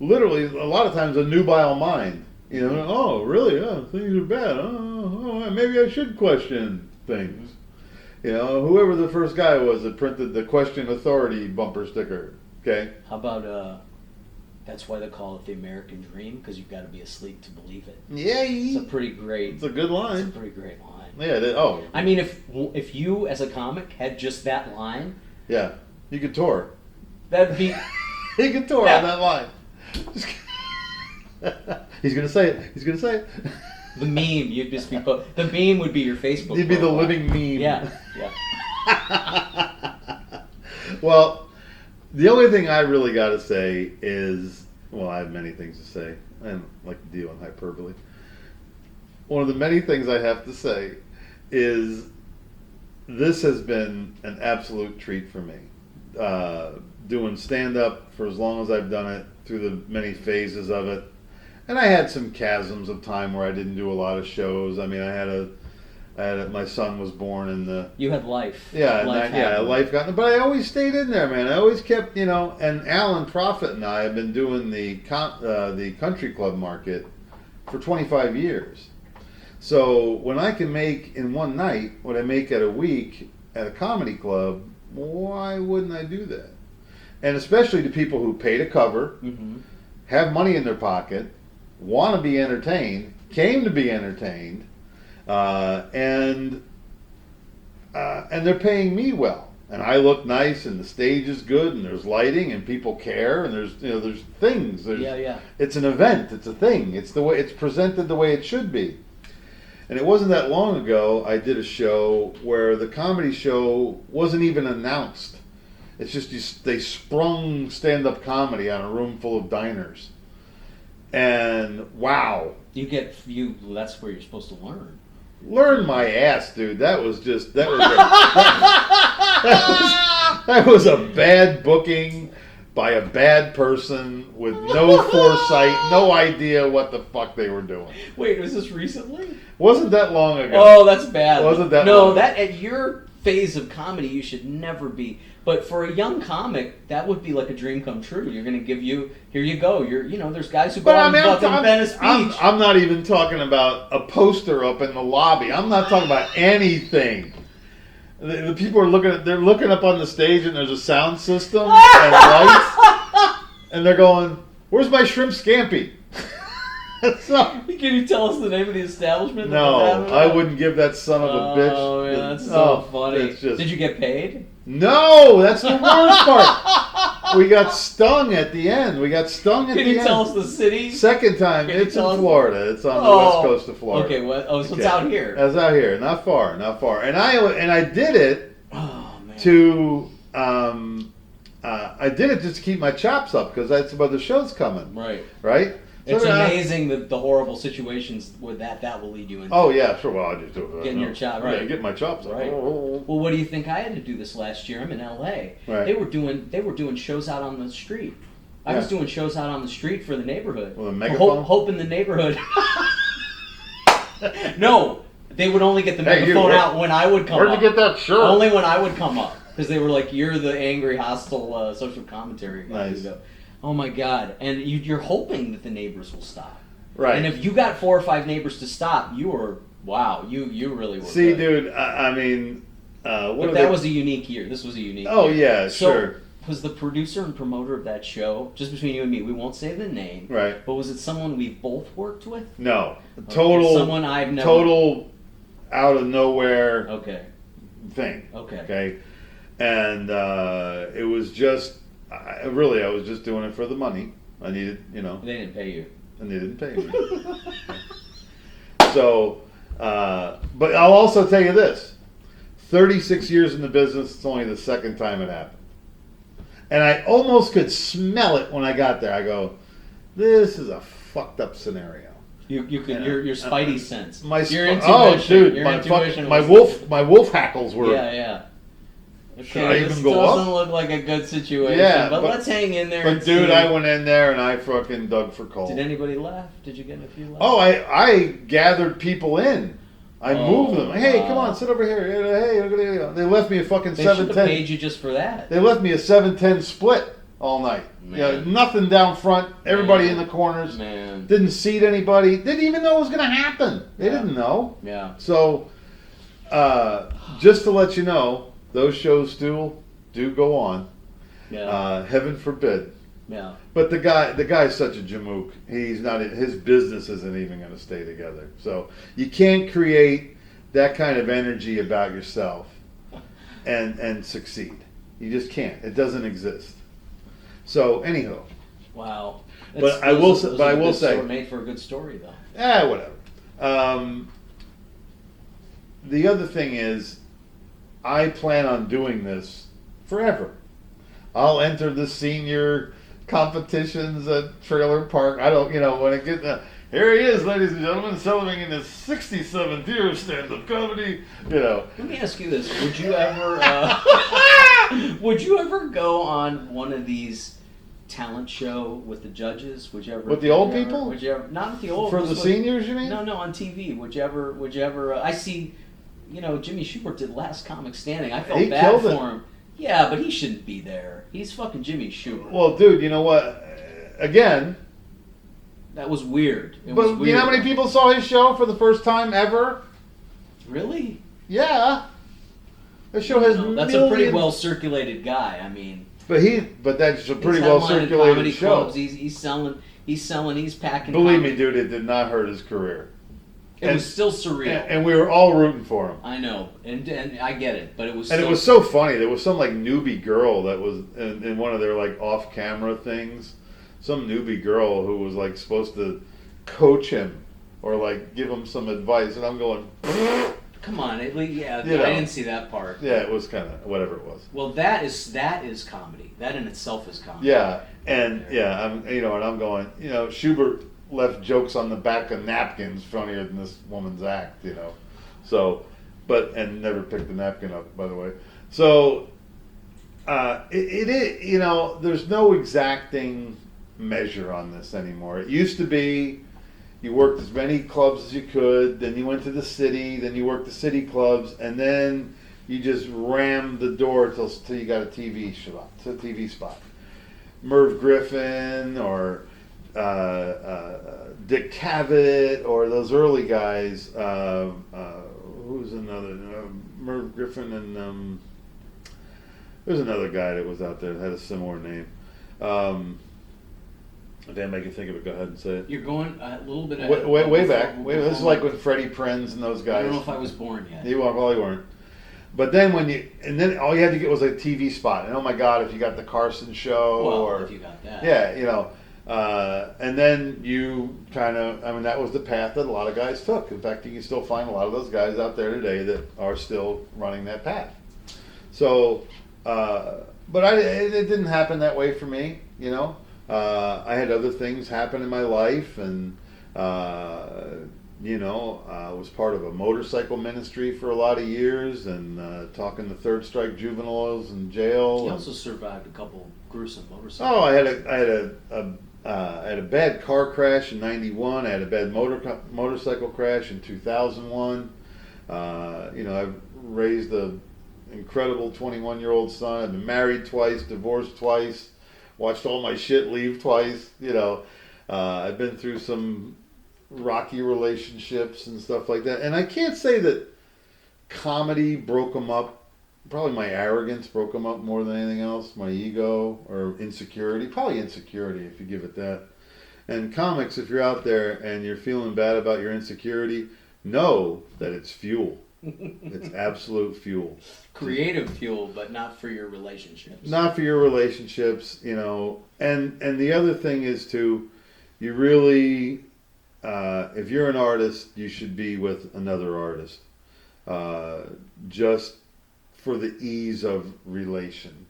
literally a lot of times a nubile mind. Oh, really? Oh, things are bad. Oh, maybe I should question things. Whoever the first guy was that printed the "Question Authority" bumper sticker. Okay. How about that's why they call it the American Dream, because you've got to be asleep to believe it. Yeah. It's a pretty great. It's a good line. It's a pretty great line. Yeah. I mean, if you as a comic had just that line. Yeah, you could tour. That'd be. He could tour on that line. He's gonna say it. He's gonna say it. The meme, you'd just be the meme would be your Facebook. You'd be the living meme. Yeah. Well, the only thing I really got to say is, well, I have many things to say. I don't like to deal in hyperbole. One of the many things I have to say is this has been an absolute treat for me. Doing stand-up for as long as I've done it, through the many phases of it. And I had some chasms of time where I didn't do a lot of shows. I mean, my son was born in the... You had life. Yeah, life got... But I always stayed in there, man. I always kept, and Alan Prophet and I have been doing the country club market for 25 years. So when I can make in one night what I make at a week at a comedy club, why wouldn't I do that? And especially to people who pay to cover, have money in their pocket, want to be entertained, came to be entertained, and they're paying me well, and I look nice, and the stage is good, and there's lighting, and people care, and there's things. It's an event. It's a thing. It's the way it's presented, the way it should be. And it wasn't that long ago I did a show where the comedy show wasn't even announced. It's just they sprung stand-up comedy on a room full of diners. And wow. That's where you're supposed to learn. Learn my ass, dude. That was a bad booking by a bad person with no foresight, no idea what the fuck they were doing. Wait, was this recently? Wasn't that long ago. Oh, that's bad. Wasn't that No, long that at your phase of comedy you should never be. But for a young comic, that would be like a dream come true. You're going to give you, here you go. There's guys who go on fucking Venice Beach. I'm not even talking about a poster up in the lobby. I'm not talking about anything. The people are looking up on the stage, and there's a sound system and lights, and they're going, "Where's my shrimp scampi?" So, Can you tell us the name of the establishment? no, I wouldn't give that son of a bitch. Oh, man, that's so funny. It's just, Did you get paid? no, that's the worst part. We got stung at the end. We got stung at the end. Can you tell us the city? Second time. Can you It's in tell us- Florida. It's on the west coast of Florida. Okay, what? Oh, so it's Okay. out here. It's out here. Not far. Not far. And I did it Oh, man. to I did it just to keep my chops up because that's about the show's coming. Right. Right. So It's then amazing the horrible situations where that will lead you into. Oh yeah, sure. Well, I just do it. Getting your chop, Yeah, right. get my chops up. Right. Well, what do you think I had to do this last year? I'm in LA. Right. They were doing shows out on the street. I was doing shows out on the street for the neighborhood. With a megaphone? Hope in the neighborhood. No, they would only get the Hey, megaphone out when I would come Where'd up. you get that shirt? Only when I would come up. Because they were like, you're the angry, hostile social commentary guy. Nice. Oh my God. And you're hoping that the neighbors will stop. Right. And if you got 4 or 5 neighbors to stop, you were, wow, you really were See, good. dude. I mean, what But are that they- was a unique year. This was a unique Oh year. yeah, So, sure. was the producer and promoter of that show, just between you and me, we won't say the name, Right. but was it someone we've both worked with? No. Okay, Total. someone I've never... Total. Out of nowhere Okay. thing. Okay. Okay. And it was just. I was just doing it for the money. I needed, They didn't pay you. and they didn't pay me. So, but I'll also tell you this: 36 years in the business, it's only the second time it happened, and I almost could smell it when I got there. I go, "This is a fucked up scenario." You could Yeah. your spidey sense. My your sp- intuition. oh, dude, your my intuition my wolf hackles were. Yeah. Okay, Should I this even go doesn't up? look like a good situation, Yeah, but but- let's hang in there. But and dude, see. I went in there and I fucking dug for coal. Did anybody laugh? Did you get a few laughs? Oh, I gathered people in. I moved them. Hey, wow. come on, sit over here. Hey, look at you. They left me a fucking They should have 7-10. paid you just for that. They left me a 7-10 split all night. Man. Nothing down front. Everybody Man. in the corners. Man. Didn't seat anybody. Didn't even know it was going to happen. They Yeah. didn't know. Yeah. So, just to let you know, those shows do go on. Yeah. Heaven forbid. Yeah. But the guy's such a jamook. He's not. His business isn't even going to stay together. So you can't create that kind of energy about yourself and succeed. You just can't. It doesn't exist. So anyhow, Wow. But I will say, made for a good story though. whatever. The other thing is, I plan on doing this forever. I'll enter the senior competitions at Trailer Park. I don't, when it gets here he is, ladies and gentlemen, celebrating his 67th year of stand-up comedy. Let me ask you this: would you ever, go on one of these talent show with the judges? Would you ever? With the old people? Would you ever? Not with the old. For the with- seniors, you mean? No, on TV. Would you ever? I see. Jimmy Schubert did Last Comic Standing. I felt He bad killed for it. him. Yeah, but he shouldn't be there. He's fucking Jimmy Schubert. Well, dude, you know what? Again, That was weird. It was but weird. you know how many people saw his show for the first time ever? Really? Yeah. The show has No, that's millions. a pretty well circulated guy. I mean, But that's a pretty he's well headlining circulated comedy show. clubs. He's selling. He's packing. Believe comedy. me, dude, it did not hurt his career. It was still surreal. And we were all rooting for him. I know, and I get it, but it was. And still, it was so funny. There was some like newbie girl that was in one of their like off-camera things. Some newbie girl who was like supposed to coach him or like give him some advice, and I'm going. Come on, I know. didn't see that part. Yeah, it was kind of whatever it was. Well, that is comedy. That in itself is comedy. Yeah, and I'm going. Schubert left jokes on the back of napkins funnier than this woman's act. So, and never picked the napkin up, by the way. So, it is. There's no exacting measure on this anymore. It used to be. You worked as many clubs as you could, then you went to the city, then you worked the city clubs, and then you just rammed the door till you got a TV spot. Merv Griffin or Dick Cavett or those early guys. Who's another? Merv Griffin and there's another guy that was out there that had a similar name. If they make you think of it, go ahead and say it. You're going a little bit Way, ahead. way back. This is like when Freddie Prinze and those guys. I don't know if I was born yet. You probably weren't. But then then all you had to get was a TV spot. And oh my God, if you got the Carson show, Well, or if you got that. yeah, and then you kind of, that was the path that a lot of guys took. In fact, you can still find a lot of those guys out there today that are still running that path. So, but it didn't happen that way for me, I had other things happen in my life, and I was part of a motorcycle ministry for a lot of years, and talking to third strike juveniles in jail. You also survived a couple gruesome motorcycles. Oh, I had a bad car crash in '91. I had a bad motorcycle crash in 2001. I've raised a incredible 21-year-old son. I've been married twice, divorced twice, watched all my shit leave twice. I've been through some rocky relationships and stuff like that. And I can't say that comedy broke them up. Probably my arrogance broke them up more than anything else. My ego or insecurity. Probably insecurity, if you give it that. And comics, if you're out there and you're feeling bad about your insecurity, know that it's fuel. It's absolute fuel. Creative fuel, but not for your relationships. Not for your relationships, And the other thing is you really, if you're an artist, you should be with another artist. Just for the ease of relation.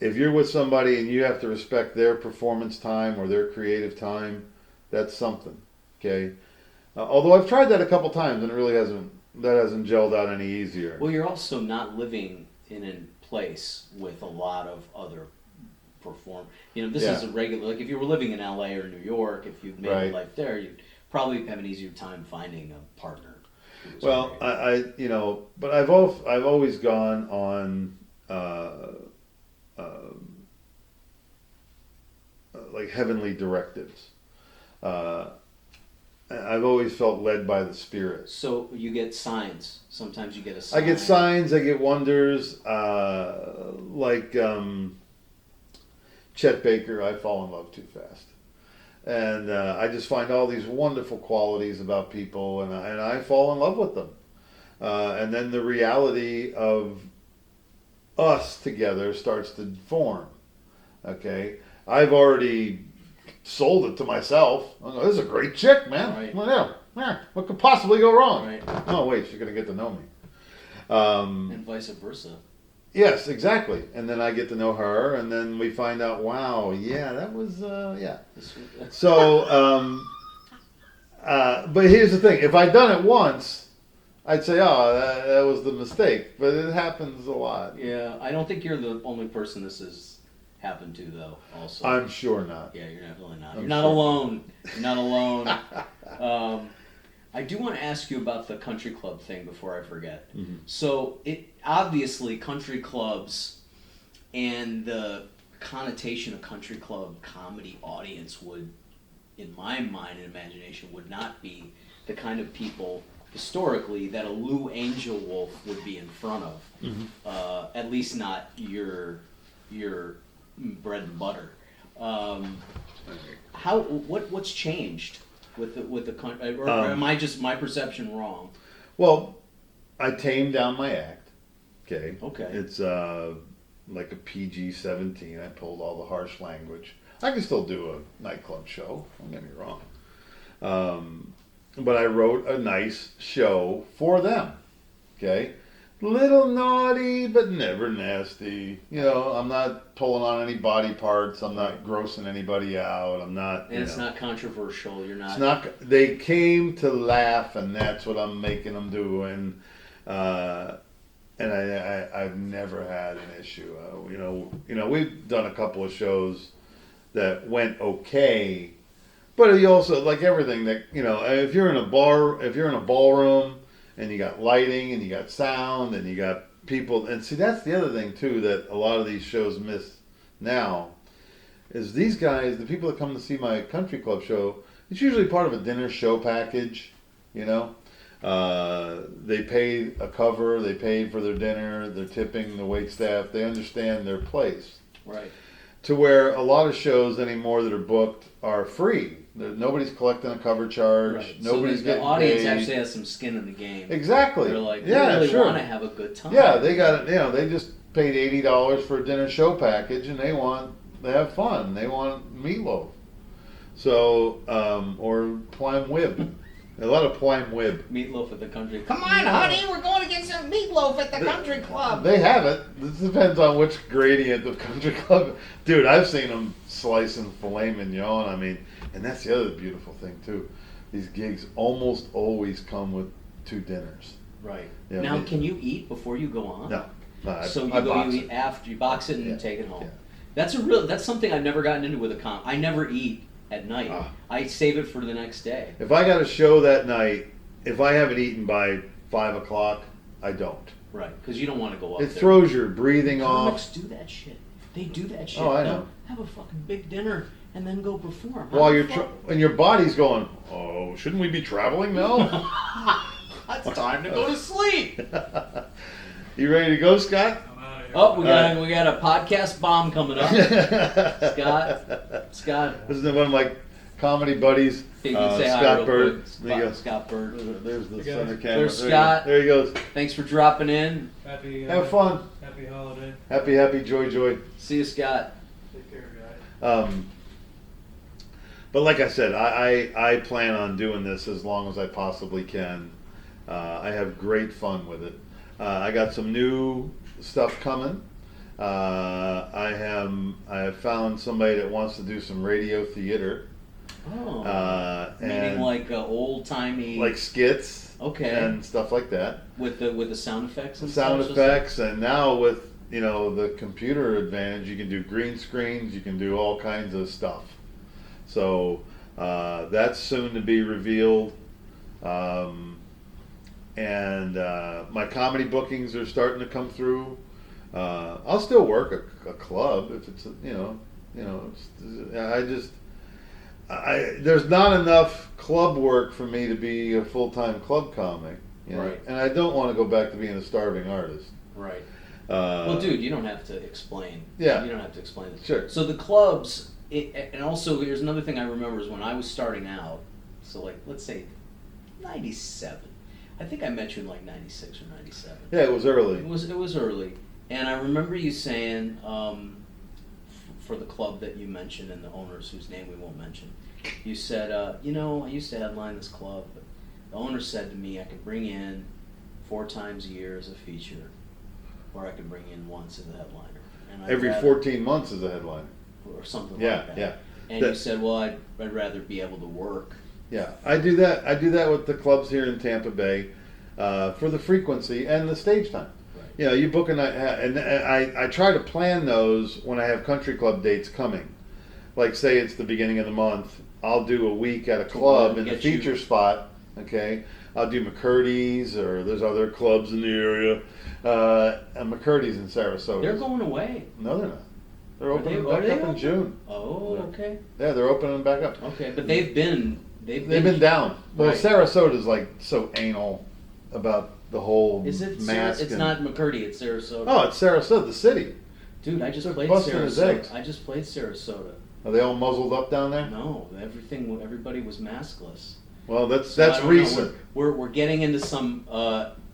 If you're with somebody and you have to respect their performance time or their creative time, that's something. Okay. Although I've tried that a couple times and it really hasn't gelled out any easier. Well, you're also not living in a place with a lot of other this is a regular, like if you were living in LA or New York, if you'd made Right. a life there, you'd probably have an easier time finding a partner. Well, but I've always gone on like heavenly directives. I've always felt led by the Spirit. So you get signs. Sometimes you get a sign. I get signs. I get wonders. Chet Baker, I fall in love too fast. And I just find all these wonderful qualities about people, and I fall in love with them. And then the reality of us together starts to form. Okay? I've already sold it to myself. I go, this is a great chick, man. Right. Well, yeah, what could possibly go wrong? Right. Oh, wait, she's going to get to know me. And vice versa. Yes, exactly. And then I get to know her, and then we find out, wow, yeah, that was, yeah. So, but here's the thing. If I'd done it once, I'd say, oh, that was the mistake. But it happens a lot. Yeah, I don't think you're the only person this has happened to, though, also. I'm sure not. Yeah, you're definitely not. I'm You're not sure. alone. You're not alone. I do want to ask you about the country club thing before I forget. Mm-hmm. So, obviously country clubs and the connotation of country club comedy audience would, in my mind and imagination, would not be the kind of people historically that a Lou Angelwolf would be in front of. Mm-hmm. At least not your bread and butter. What's changed with the country, or am I just my perception wrong? Well, I tamed down my act. Okay. Okay. It's like a PG-17. I pulled all the harsh language. I can still do a nightclub show. Don't get me wrong. But I wrote a nice show for them. Okay. Little naughty, but never nasty. I'm not pulling on any body parts. I'm not grossing anybody out. I'm not. And it's not controversial. You're not. It's not. They came to laugh, and that's what I'm making them do. And I've never had an issue. We've done a couple of shows that went okay, but you also, like everything that if you're in a ballroom. And you got lighting, and you got sound, and you got people. And see, that's the other thing, too, that a lot of these shows miss now, is these guys, the people that come to see my country club show, it's usually part of a dinner show package, They pay a cover, they pay for their dinner, they're tipping the waitstaff, they understand their place. Right. to where a lot of shows anymore that are booked are free. Nobody's collecting a cover charge. Right. Nobody's so getting the audience paid. actually has some skin in the game. Exactly. They're like, yeah, they really sure. want to have a good time. Yeah, they got it. You know, they just paid $80 for a dinner show package, and they have fun. They want meatloaf. So, or prime rib. A lot of prime rib. Meatloaf at the country. Come on, honey, we're going to get some meatloaf at the country club. They have it. This depends on which gradient of country club. Dude, I've seen them slicing filet mignon. I mean, and that's the other beautiful thing too. These gigs almost always come with 2 dinners. Right. Yeah, now, can you eat before you go on? No. So I you box eat it. after you box it and Yeah. take it home. Yeah. That's something I've never gotten into with a comp. I never eat at night. I save it for the next day. If I got a show that night, if I haven't eaten by 5 o'clock, I don't. Right, because you don't want to go up It there. throws your breathing Comics off. do that shit. They do that shit. Oh, I They'll know. have a fucking big dinner and then go perform. While you're and your body's going, oh, shouldn't we be traveling now? It's time to go to sleep. You ready to go, Scott? I'm out of here. Oh, we got a podcast bomb coming up. Scott. This is one of my comedy buddies, You can say hi Scott real Bird. quick. There you go. Scott Bird. There's the Hey, guys. center camera. There's There you Scott. go. There he goes. Thanks for dropping in. Happy, Have fun. Happy holiday. Happy, joy. See you, Scott. Take care, guys. But like I said, I plan on doing this as long as I possibly can. I have great fun with it. I got some new stuff coming. I have found somebody that wants to do some radio theater. Oh, meaning and like old timey, like skits, okay, and stuff like that. with the sound effects and Sound stuff, effects, and now with the computer advantage, you can do green screens, you can do all kinds of stuff. So that's soon to be revealed. And my comedy bookings are starting to come through. I'll still work a club if it's there's not enough club work for me to be a full-time club comic, Right. And I don't want to go back to being a starving artist. Right. Well, dude, you don't have to explain. Yeah. You don't have to explain it. Sure. So the clubs, and also here's another thing I remember is when I was starting out. So like, let's say, 97. I think I met you in like 96 or 97. Yeah, it was early. It was early, and I remember you saying for the club that you mentioned and the owners whose name we won't mention, you said, I used to headline this club, but the owner said to me I could bring in 4 times a year as a feature, or I could bring in once as a headliner. And Every 14 months is a headline. or something Yeah, like that. yeah. And That- you said, well, I'd rather be able to work. Yeah, I do that. I do that with the clubs here in Tampa Bay for the frequency and the stage time. Right. You book a night, and I try to plan those when I have country club dates coming. Like, say it's the beginning of the month, I'll do a week at a club in the get you- feature spot. Okay, I'll do McCurdy's, or there's other clubs in the area. And McCurdy's in Sarasota. They're going away. No, they're not. They're Are opening they- are back they up in open? June. Oh, okay. Yeah, they're opening back up. Okay, but they've been down. Well, Right. Sarasota's like so anal about the whole Is it? mask. It's and- not McCurdy. It's Sarasota. Oh, it's Sarasota, the city. Dude, I just They're played busting his eggs. Sarasota. I just played Sarasota. Are they all muzzled up down there? No, everybody was maskless. Well, that's So I don't know, recent. We're getting into some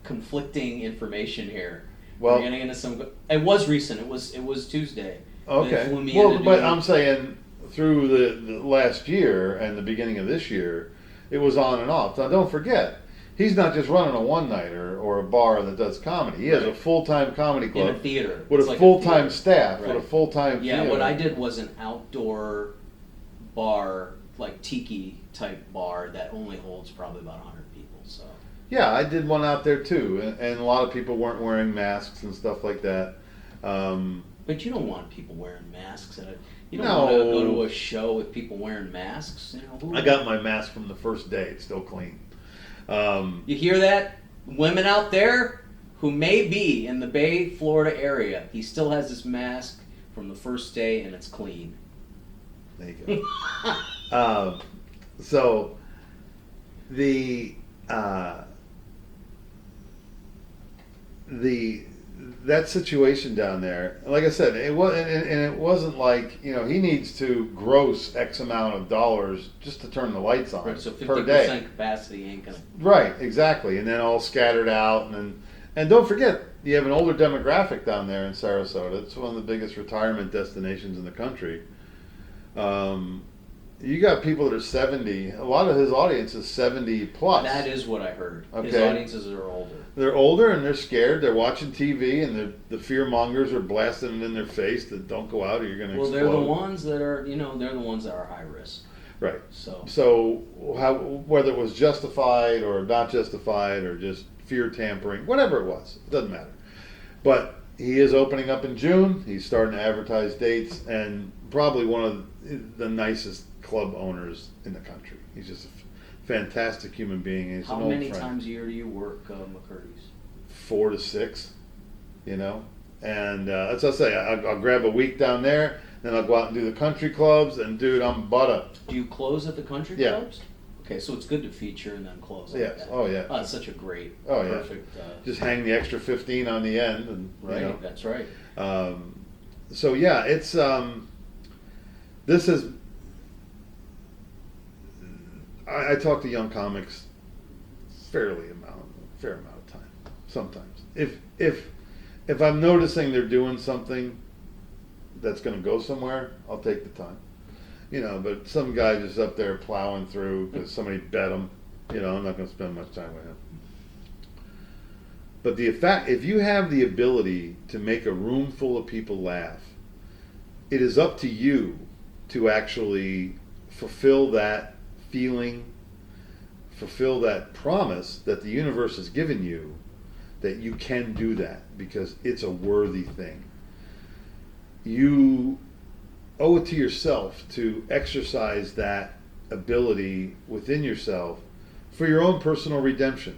conflicting information here. Well- we're getting into some. It was recent. It was Tuesday. They Okay. flew me Well, in to but do- I'm saying through the last year and the beginning of this year, it was on and off. Now, don't forget, he's not just running a one-nighter or a bar that does comedy. He has a Right. full-time comedy in a club theater with It's a like full-time theater. staff, Right. with a full-time Yeah, theater. what I did was an outdoor bar, like tiki type bar that only holds probably about 100 people. So Yeah, I did one out there too, and a lot of people weren't wearing masks and stuff like that. but you don't want people wearing masks at a. You don't No. want to go to a show with people wearing masks. I got my mask from the first day; it's still clean. You hear that, women out there who may be in the Bay, Florida area? He still has his mask from the first day, and it's clean. There you go. So the that situation down there, like I said, it was, and it wasn't like, you know, he needs to gross X amount of dollars just to turn the lights on Right, so per day. 50% capacity ain't gonna. Right, exactly, and then all scattered out, and don't forget, you have an older demographic down there in Sarasota. It's one of the biggest retirement destinations in the country. You got people that are 70. A lot of his audience is 70 plus. That is what I heard. His Okay. audiences are older. They're older and they're scared. They're watching TV, and the fear mongers are blasting it in their face that don't go out or you're going to Well, explode. they're the ones that are, they're the ones that are high risk. Right. So So whether it was justified or not justified or just fear tampering, whatever it was, it doesn't matter. But he is opening up in June. He's starting to advertise dates, and probably one of the nicest club owners in the country. He's just a fantastic human being. He's how an old many friend. times a year do you work McCurdy's? 4 to 6, and that's what I say. I'll grab a week down there, then I'll go out and do the country clubs, and dude, I'm butter. Do you close at the country Yeah. clubs? Okay, so it's good to feature and then close. Like Yes. that. Oh, yeah. Oh, it's such a great, Oh, yeah. perfect. Just hang the extra 15 on the end, and Right, that's right. So yeah, it's this is. I talk to young comics fair amount of time. Sometimes, if I'm noticing they're doing something that's going to go somewhere, I'll take the time. But some guy just up there plowing through because somebody bet him. I'm not going to spend much time with him. But if you have the ability to make a room full of people laugh, it is up to you to actually fulfill that feeling, fulfill that promise that the universe has given you, that you can do that because it's a worthy thing. You owe it to yourself to exercise that ability within yourself for your own personal redemption.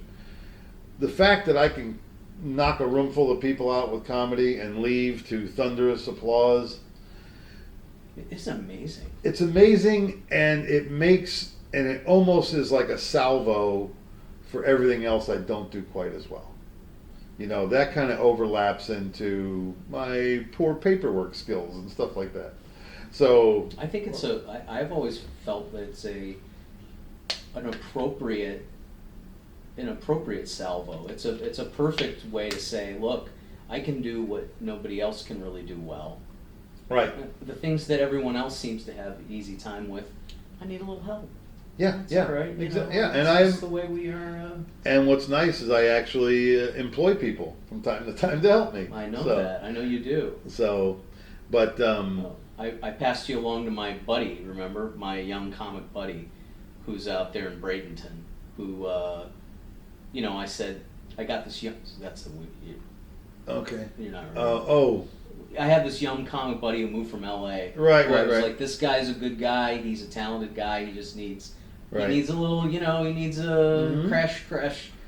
The fact that I can knock a room full of people out with comedy and leave to thunderous applause, It's amazing. it's amazing, and it almost is like a salvo for everything else I don't do quite as well. That kind of overlaps into my poor paperwork skills and stuff like that. So I think I've always felt that it's an appropriate salvo. It's a perfect way to say, look, I can do what nobody else can really do well. right, The things that everyone else seems to have easy time with, I need a little help. yeah, That's yeah, all right. yeah. And that's the way we are. And what's nice is I actually employ people from time to time to help me. I know So- that. I know you do. So, but I passed you along to my buddy. Remember my young comic buddy, who's out there in Bradenton. Who, I said I got this young. That's the okay. you're not. I had this young comic buddy who moved from L.A. Right, who I right, was right. like, this guy's a good guy. He's a talented guy. He just needs. Right. He needs a little. He needs a Mhm.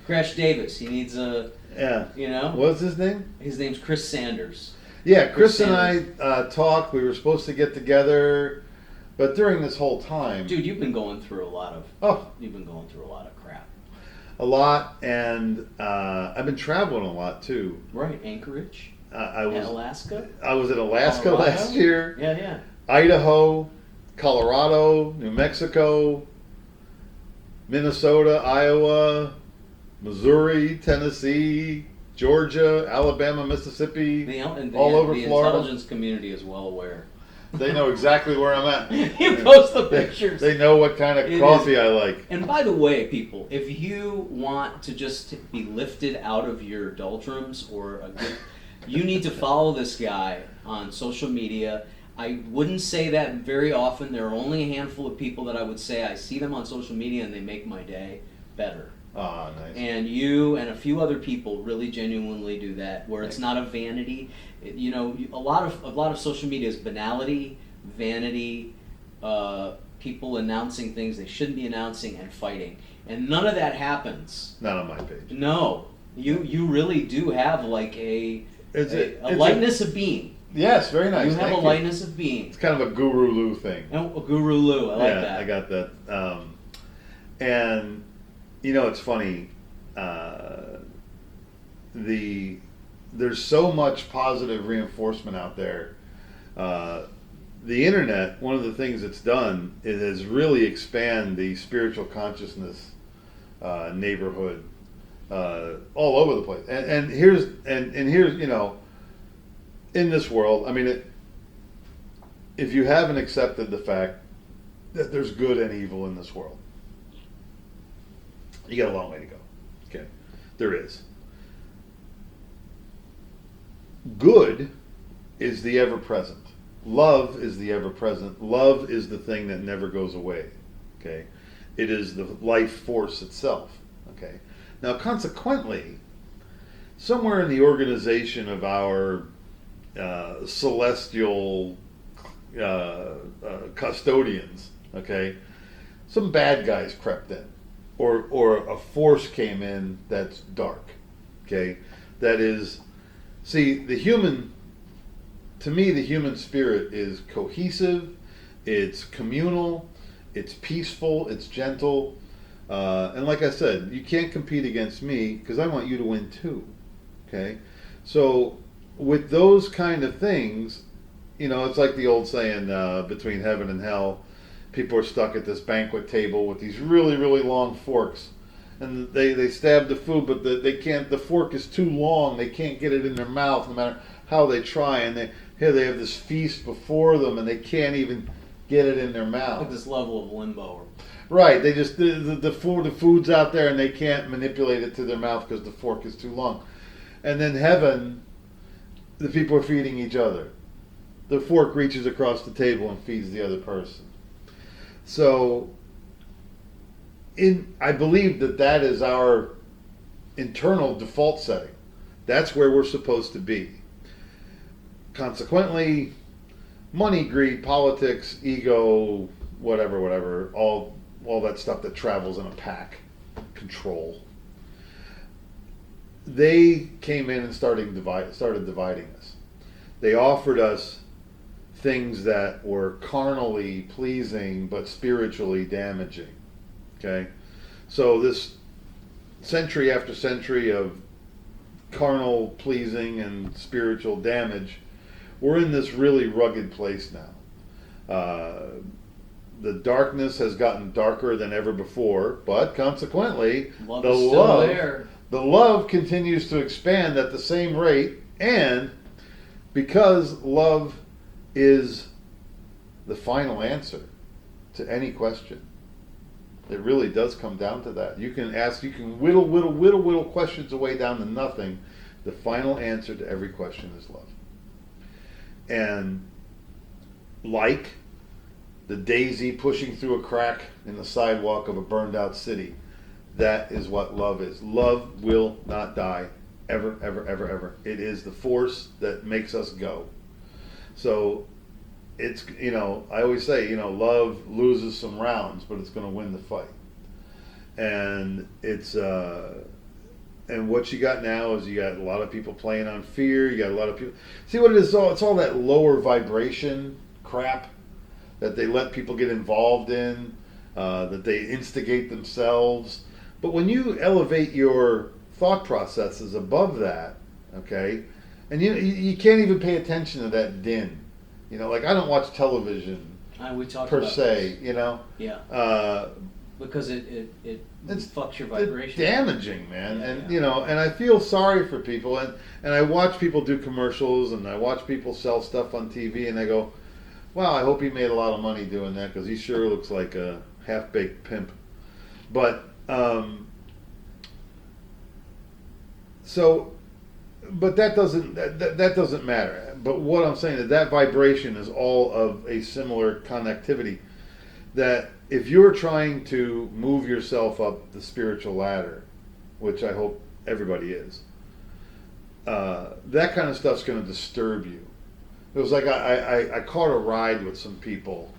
Crash Davis. He needs a. Yeah. What's his name? His name's Chris Sanders. Yeah, Chris Chris and I talked. We were supposed to get together, but during this whole time, Dude, you've been going through a lot of. oh, You've been going through a lot of crap. a lot, and I've been traveling a lot too. Right, Anchorage, I was Alaska. I was in Alaska Colorado? last year, Yeah. Idaho, Colorado, New Mexico, Minnesota, Iowa, Missouri, Tennessee, Georgia, Alabama, Mississippi, all over the Florida. intelligence community is well aware. They know exactly where I'm at. You post the pictures. They know what kind of It coffee is- I like. And by the way, people, if you want to just be lifted out of your doldrums you need to follow this guy on social media. I wouldn't say that very often. There are only a handful of people that I would say I see them on social media and they make my day better. Ah, nice. And you and a few other people really genuinely do that, where it's not a vanity. A lot of social media is banality, vanity, people announcing things they shouldn't be announcing, and fighting. And none of that happens. Not on my page. No, you really do have like a It's lightness of being. Yes, very nice. You have Thank a lightness of being. It's kind of a Guru Lou thing. Oh, a Guru Lou, I like yeah, that. I got that. And it's funny. there's so much positive reinforcement out there. The internet, one of the things it's done, it has really expand the spiritual consciousness neighborhood all over the place. And here's you know, in this world, I mean, if you haven't accepted the fact that there's good and evil in this world, you got a long way to go. Okay, there is. Good is the ever present. Love is the ever present. Love is the thing that never goes away. Okay, it is the life force itself. Okay, now consequently, somewhere in the organization of our celestial custodians, okay, some bad guys crept in, or a force came in that's dark. Okay, that is, see, to me, the human spirit is cohesive, it's communal, it's peaceful, it's gentle, and like I said, you can't compete against me because I want you to win too. Okay, so with those kind of things, you know, it's like the old saying, between heaven and hell, people are stuck at this banquet table with these really, really long forks, and they stab the food, but they can't. The fork is too long; they can't get it in their mouth, no matter how they try. And they have this feast before them, and they can't even get it in their mouth. Like this level of limbo. Right? They just the food's out there, and they can't manipulate it to their mouth because the fork is too long. And then heaven, the people are feeding each other. The fork reaches across the table and feeds the other person. So, I believe that is our internal default setting. That's where we're supposed to be. Consequently, money, greed, politics, ego, whatever, all that stuff that travels in a pack, control. They came in and started dividing us. They offered us things that were carnally pleasing but spiritually damaging. Okay, so this century after century of carnal pleasing and spiritual damage, we're in this really rugged place now. The darkness has gotten darker than ever before, but consequently, the love continues to expand at the same rate, and because love is the final answer to any question. It really does come down to that. You can whittle questions away down to nothing. The final answer to every question is love. And like the daisy pushing through a crack in the sidewalk of a burned out city, that is what love is. Love will not die, ever, ever, ever, ever. It is the force that makes us go. So it's, you know, I always say, you know, love loses some rounds, but it's going to win the fight. And it's, and what you got now is you got a lot of people playing on fear. You got a lot of people, see what it is, it's all that lower vibration crap that they let people get involved in, that they instigate themselves. But when you elevate your thought processes above that, okay, and you can't even pay attention to that din. You know, like I don't watch television We talked per about se, this. you know. Yeah. Because it fucks your vibration. It's damaging, man. Yeah, and yeah. you know, and I feel sorry for people, and I watch people do commercials, and I watch people sell stuff on TV, and I go, wow, I hope he made a lot of money doing that, because he sure looks like a half-baked pimp. But but that doesn't matter. But what I'm saying is that vibration is all of a similar connectivity. That if you're trying to move yourself up the spiritual ladder, which I hope everybody is, that kind of stuff's going to disturb you. It was like I caught a ride with some people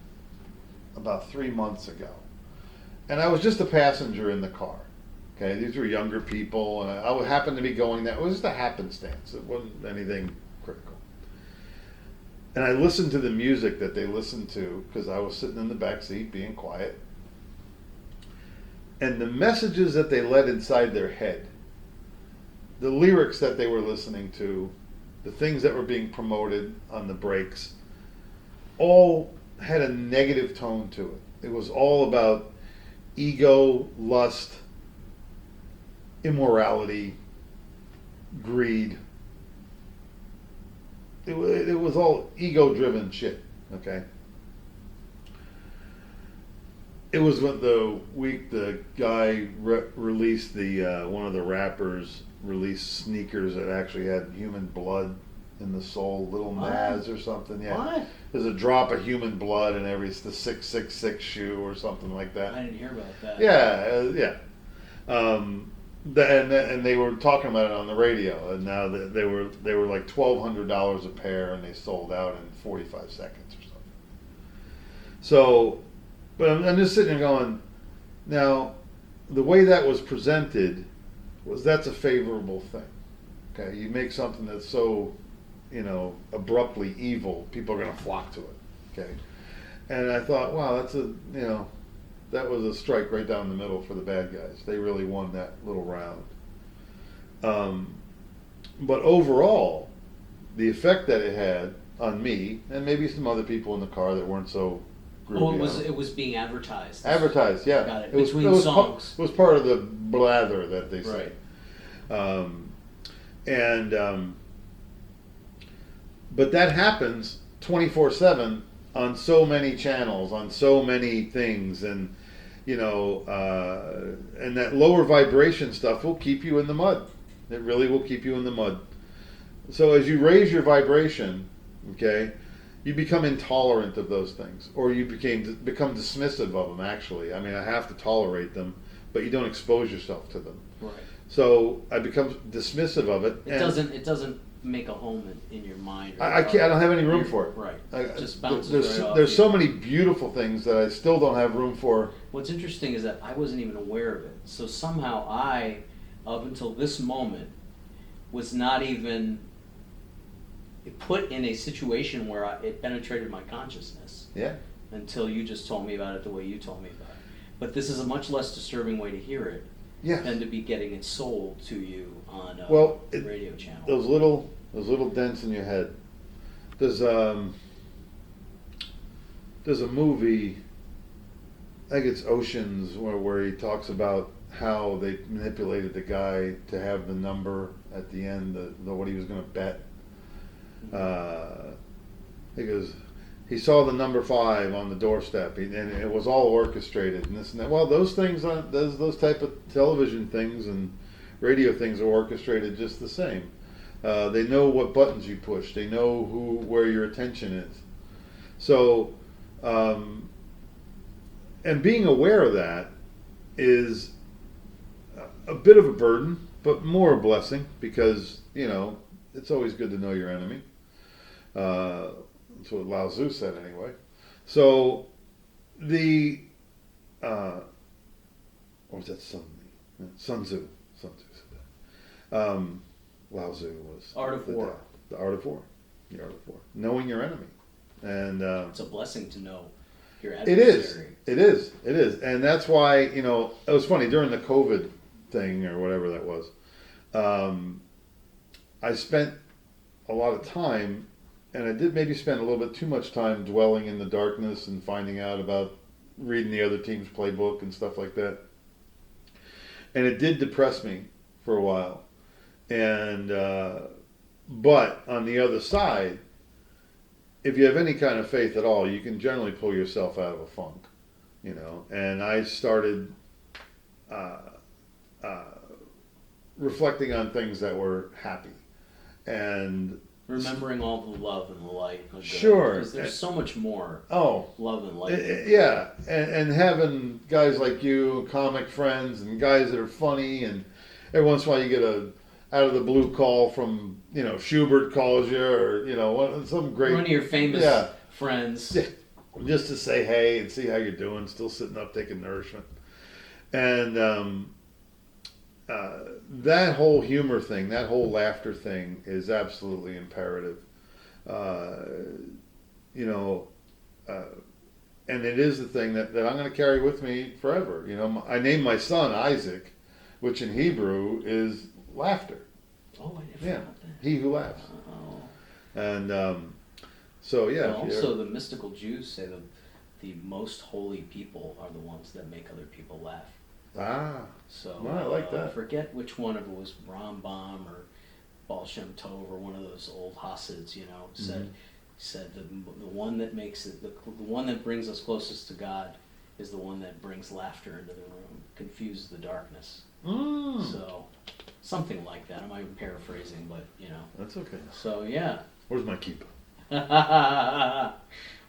about 3 months ago, and I was just a passenger in the car. Okay, these were younger people, and I happened to be going that. It was just a happenstance. It wasn't anything critical. And I listened to the music that they listened to because I was sitting in the back seat being quiet. And the messages that they let inside their head the lyrics that they were listening to, the things that were being promoted on the breaks, all had a negative tone to it. It was all about ego, lust, immorality, greed. It was all ego-driven shit, okay? It was when the week the guy released one of the rappers released sneakers that actually had human blood in the sole, Little Naz or something. Yeah, What? There's a drop of human blood in the 666 shoe or something like that. I didn't hear about that. Yeah, yeah. And they were talking about it on the radio, and now they were like $1,200 a pair, and they sold out in 45 seconds or something. So, but I'm just sitting there going, now, the way that was presented that's a favorable thing. Okay, you make something that's so, abruptly evil, people are going to flock to it. Okay, and I thought, wow, that was a strike right down the middle for the bad guys. They really won that little round. But overall, the effect that it had on me, and maybe some other people in the car that weren't so groovy. Oh, it was being advertised. Advertised, yeah. Got it. It was, Between songs. It was part of the blather that they say. Right. But that happens 24/7 on so many channels, on so many things, and and that lower vibration stuff will keep you in the mud. It really will keep you in the mud. So as you raise your vibration, okay, you become intolerant of those things, or you become dismissive of them. Actually, I mean, I have to tolerate them, but you don't expose yourself to them. Right. So I become dismissive of it. It doesn't make a home in your mind. I can't. I don't have any room for it. Right. It just bounces right off. There's so many beautiful things that I still don't have room for. What's interesting is that I wasn't even aware of it. So somehow I, up until this moment, was not even put in a situation where it penetrated my consciousness. Yeah. Until you just told me about it the way you told me about it. But this is a much less disturbing way to hear it. Yes. Than to be getting it sold to you on a radio channel. Those little dents in your head. There's a movie, I think it's Oceans, where he talks about how they manipulated the guy to have the number at the end, what he was going to bet. Because he saw the number 5 on the doorstep, and it was all orchestrated and this and that. Well, those things, those type of television things and radio things are orchestrated just the same. They know what buttons you push. They know where your attention is. So, and being aware of that is a bit of a burden, but more a blessing, because it's always good to know your enemy. That's what Lao Tzu said, anyway. So what was that? Sun Tzu. Sun Tzu said that. Lao Tzu was Art of War. The art of war. The art of war. Knowing your enemy, and it's a blessing to know your adversary. It is, and that's why it was funny during the COVID thing or whatever that was. I spent a lot of time. And I did maybe spend a little bit too much time dwelling in the darkness and finding out about reading the other team's playbook and stuff like that. And it did depress me for a while. And but on the other side, if you have any kind of faith at all, you can generally pull yourself out of a funk, And I started reflecting on things that were happy, and remembering all the love and the light. Sure. Because there's so much more love and light. Yeah. And having guys like you, comic friends, and guys that are funny, and every once in a while you get out of the blue call from, Schubert calls you, or, some great... One of your famous friends. Just to say hey and see how you're doing, still sitting up taking nourishment. And that whole humor thing, that whole laughter thing is absolutely imperative. And it is the thing that I'm going to carry with me forever. I named my son Isaac, which in Hebrew is laughter. Oh, I never Yeah, got that. He Who Laughs. Oh. And so yeah. Well, also, the mystical Jews say the most holy people are the ones that make other people laugh. So well, I like I that. forget which one of it was Rambam or Baal Shem Tov or one of those old Hasids, said the one that makes it, the one that brings us closest to God is the one that brings laughter into the room, confuses the darkness. So something like that. I'm paraphrasing, but That's okay. So yeah. Where's my keep?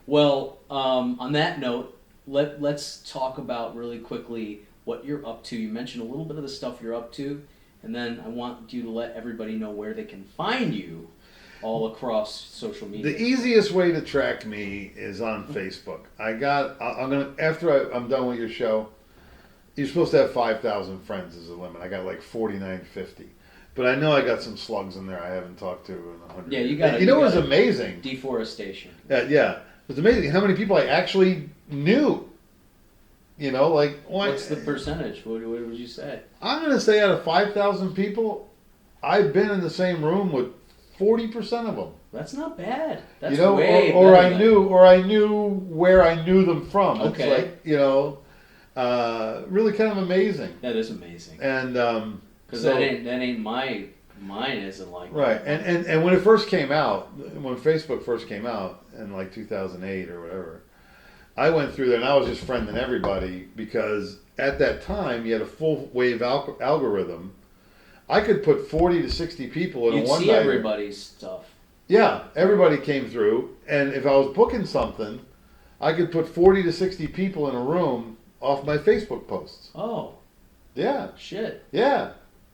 Well, on that note, let's talk about really quickly what you're up to. You mentioned a little bit of the stuff you're up to, and then I want you to let everybody know where they can find you all across social media. The easiest way to track me is on Facebook. I'm gonna after I'm done with your show. You're supposed to have 5,000 friends as a limit. I got like 4,950. But I know I got some slugs in there I haven't talked to in 100. Yeah, you got it. You know what's amazing? Deforestation. Yeah. It's amazing how many people I actually knew. What's the percentage? What would you say? I'm going to say out of 5,000 people, I've been in the same room with 40% of them. That's not bad. That's or I knew where I knew them from. Okay. It's like, really kind of amazing. That is amazing. And because that ain't mine isn't like right. That. And when it first came out, when Facebook first came out in like 2008 or whatever, I went through there and I was just friending everybody because at that time you had a full wave algorithm. I could put 40 to 60 people in You'd a one see night. everybody's stuff. Yeah, everybody came through, and if I was booking something, I could put 40 to 60 people in a room off my Facebook posts. Oh. Yeah. Shit. Yeah.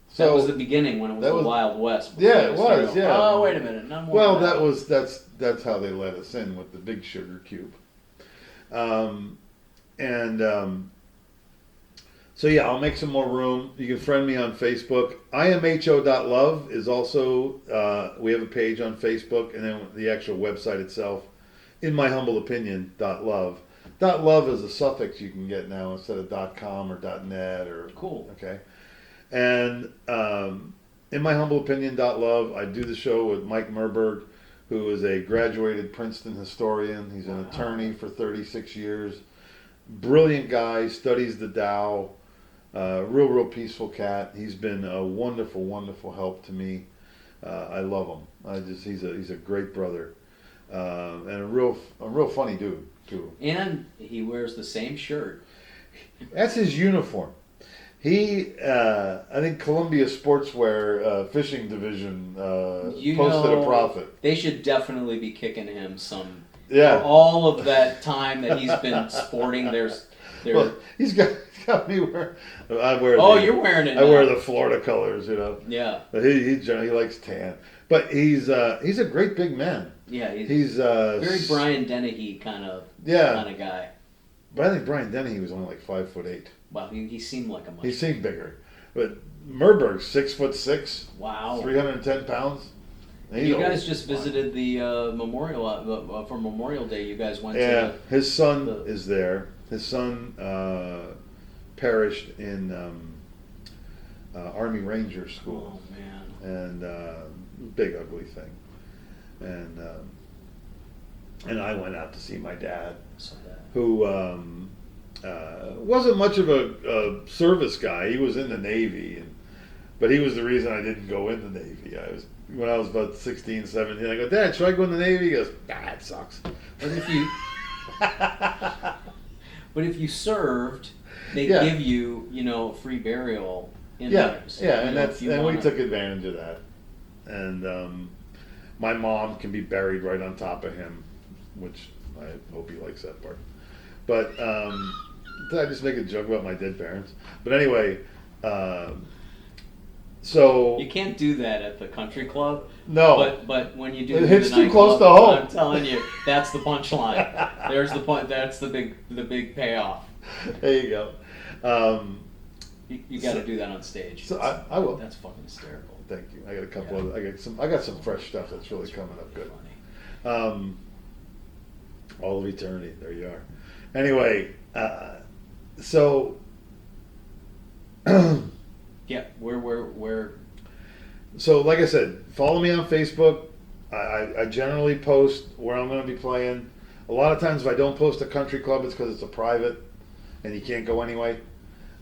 So that was the beginning when it was the Wild West. Yeah, it was. Yeah. Oh, wait a minute. Not more well, than that's how they let us in with the big sugar cube. So yeah, I'll make some more room. You can friend me on Facebook. imho.love is also, we have a page on Facebook, and then the actual website itself, in my humble opinion, .love. .love is a suffix you can get now instead of .com or .net or... Cool. Okay. And in my humble opinion, .love, I do the show with Mike Merberg, who is a graduated Princeton historian. He's an attorney for 36 years. Brilliant guy, studies the Tao. Real peaceful cat. He's been a wonderful, wonderful help to me. I love him. He's a great brother, and a real funny dude too. And he wears the same shirt. That's his uniform. He, I think Columbia Sportswear Fishing Division posted a profit. They should definitely be kicking him some. Yeah. For all of that time that he's been sporting their. Well, he's got me wearing. You're wearing it. I wear the Florida colors, Yeah. He likes tan, but he's a great big man. Yeah, he's very Brian Dennehy kind of guy. But I think Brian Dennehy was only like 5'8". Well, he seemed like a much. He seemed bigger, but Merberg's 6'6". Wow. 310 pounds. You guys just visited the memorial for Memorial Day. You guys went to. Yeah, his son is there. His son perished in Army Ranger School. Oh man! And big ugly thing. And I went out to see my dad, who wasn't much of a service guy. He was in the Navy, but he was the reason I didn't go in the Navy. When I was about 16, 17, I go, Dad, should I go in the Navy? He goes, it sucks. But if you served, they give you, free burial in there. So, and we took advantage of that. And my mom can be buried right on top of him, which I hope he likes that part. But did I just make a joke about my dead parents? But anyway, so you can't do that at the country club. No, but when you do, it hits too close to home. I'm telling you, that's the punchline. There's the point. That's the big payoff. There you go. You got to do that on stage. So I will. That's fucking hysterical. Thank you. I got a couple of. I got some fresh stuff that's really coming up good. Funny. All of eternity. There you are. Anyway, so. Yeah, where So like I said, follow me on Facebook. I generally post where I'm going to be playing. A lot of times if I don't post a country club, it's because it's a private and you can't go anyway.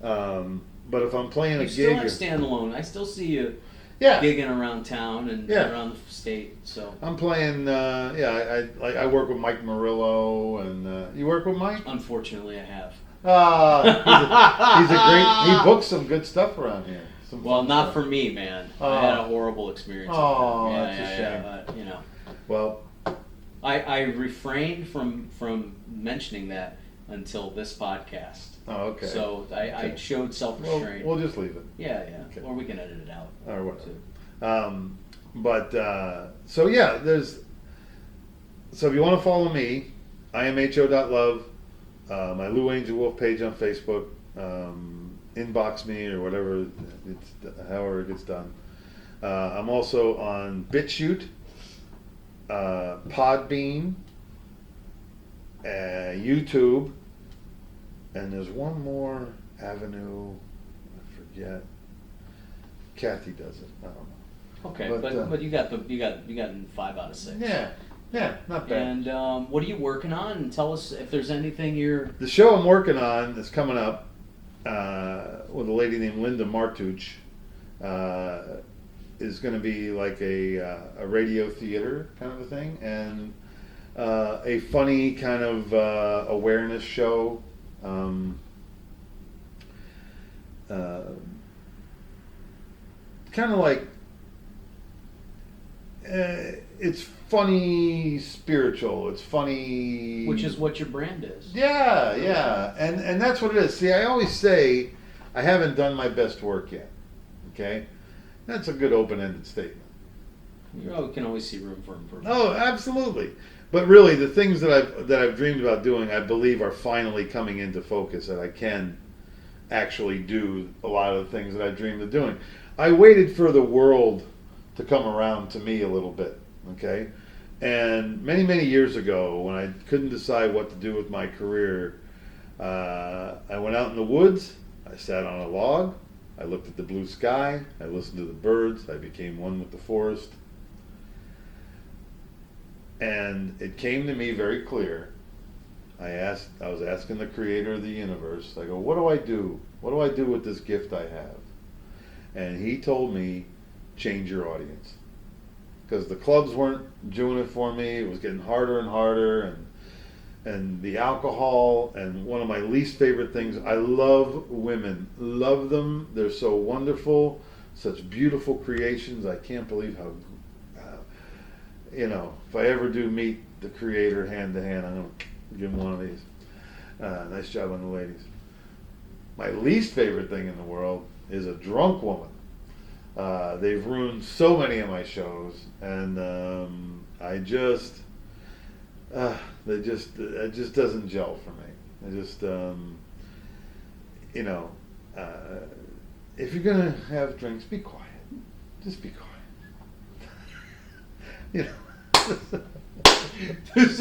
But if I'm playing a You gig, still have standalone. I still see you yeah, gigging around town and Yeah. around the state. So I'm playing. I work with Mike Murillo, and you work with Mike. unfortunately, I have. He's a great. He books some good stuff around here. Some Well, fun not stuff. for me, man. Oh. I had a horrible experience. Oh, with him. that's a shame. But, you know, Well, I refrained from mentioning that until this podcast. oh, okay. So I Okay. showed self-restraint. We'll just leave it. Yeah. Okay. Or we can edit it out. Or whatever. too. So yeah, so if you want to follow me, imho.love, my Lou Angelwolf page on Facebook, inbox me or whatever, however it gets done. I'm also on BitChute, Podbean, YouTube, and there's one more avenue, I forget. Kathy does it. I don't know. Okay, But, but you got 5 out of 6. Yeah, not bad. And what are you working on? And tell us if there's anything you're. The show I'm working on is coming up with a lady named Linda Martuch. Is going to be like a radio theater kind of a thing, and a funny kind of awareness show. Kind of like it's funny spiritual. It's funny, Which is what your brand is. yeah, and that's what it is. See, I always say I haven't done my best work yet. Okay, that's a good open-ended statement. You can always see room for improvement. Oh, absolutely. But really, the things that I've dreamed about doing, I believe, are finally coming into focus. That I can actually do a lot of the things that I dreamed of doing. I waited for the world to come around to me a little bit. Okay, and many years ago, when I couldn't decide what to do with my career, I went out in the woods. I sat on a log. I looked at the blue sky. I listened to the birds. I became one with the forest. And it came to me very clear. I was asking the creator of the universe, I go, what do I do? What do I do with this gift I have? And he told me, change your audience. Because the clubs weren't doing it for me. It was getting harder and harder. And the alcohol, and one of my least favorite things, I love women. Love them. They're so wonderful. Such beautiful creations. I can't believe how, if I ever do meet the creator hand to hand, I'm going to give him one of these. Nice job on the ladies. My least favorite thing in the world is a drunk woman. They've ruined so many of my shows, and it just doesn't gel for me. I just, if you're gonna have drinks, be quiet. Just be quiet. This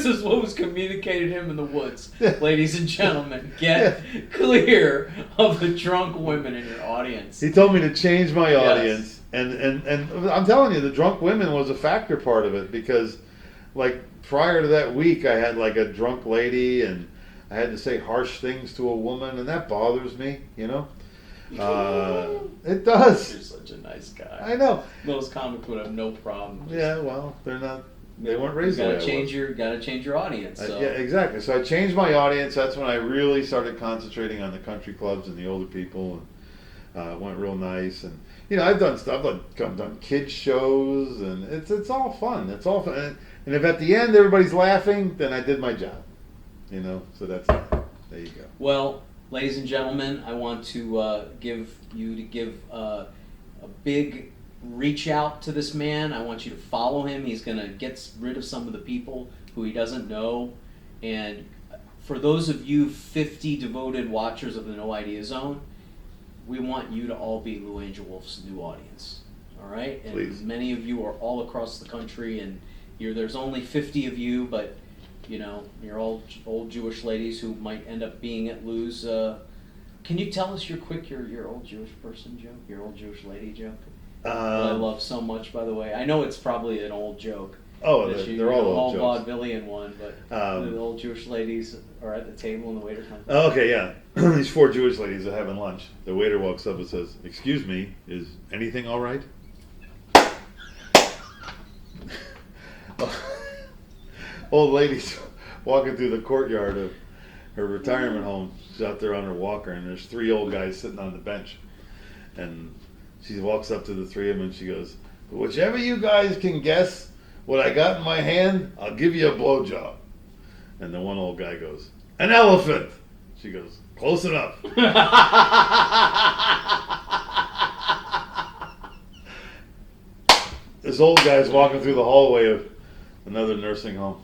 is what was communicated to him in the woods, ladies and gentlemen. Get clear of the drunk women in your audience. He told me to change my Yes. audience, and I'm telling you, the drunk women was a factor part of it, because, like, prior to that week, I had like a drunk lady, and I had to say harsh things to a woman, and that bothers me. It does. You're such a nice guy. I know. Most comics would have no problem. Yeah, well, they're not. They weren't raised the way I was. Gotta change your audience. So. Yeah, exactly. So I changed my audience. That's when I really started concentrating on the country clubs and the older people, and went real nice. And I've done stuff. I've done kids shows, and it's all fun. It's all fun. And if at the end everybody's laughing, then I did my job. So that's it. There you go. Well, ladies and gentlemen, I want to give a big reach out to this man. I want you to follow him. He's going to get rid of some of the people who he doesn't know. And for those of you 50 devoted watchers of the No Idea Zone, we want you to all be Lou Angelwolf's new audience. All right? And Please. many of you are all across the country, and there's only 50 of you, but you're all old Jewish ladies who might end up being at Lou's. Can you tell us your old Jewish person joke, your old Jewish lady joke? that I love so much, by the way. I know it's probably an old joke. Oh, that they're all old jokes. vaudevillian one, but the old Jewish ladies are at the table and the waiter comes. Oh, okay, yeah. These 4 Jewish ladies are having lunch. The waiter walks up and says, "Excuse me, is anything all right?" Old lady's walking through the courtyard of her retirement home. She's out there on her walker, and there's 3 old guys sitting on the bench. And she walks up to the 3 of them and she goes, "Whichever you guys can guess what I got in my hand, I'll give you a blowjob." And the one old guy goes, "An elephant." She goes, "Close enough." This old guy's walking through the hallway of another nursing home.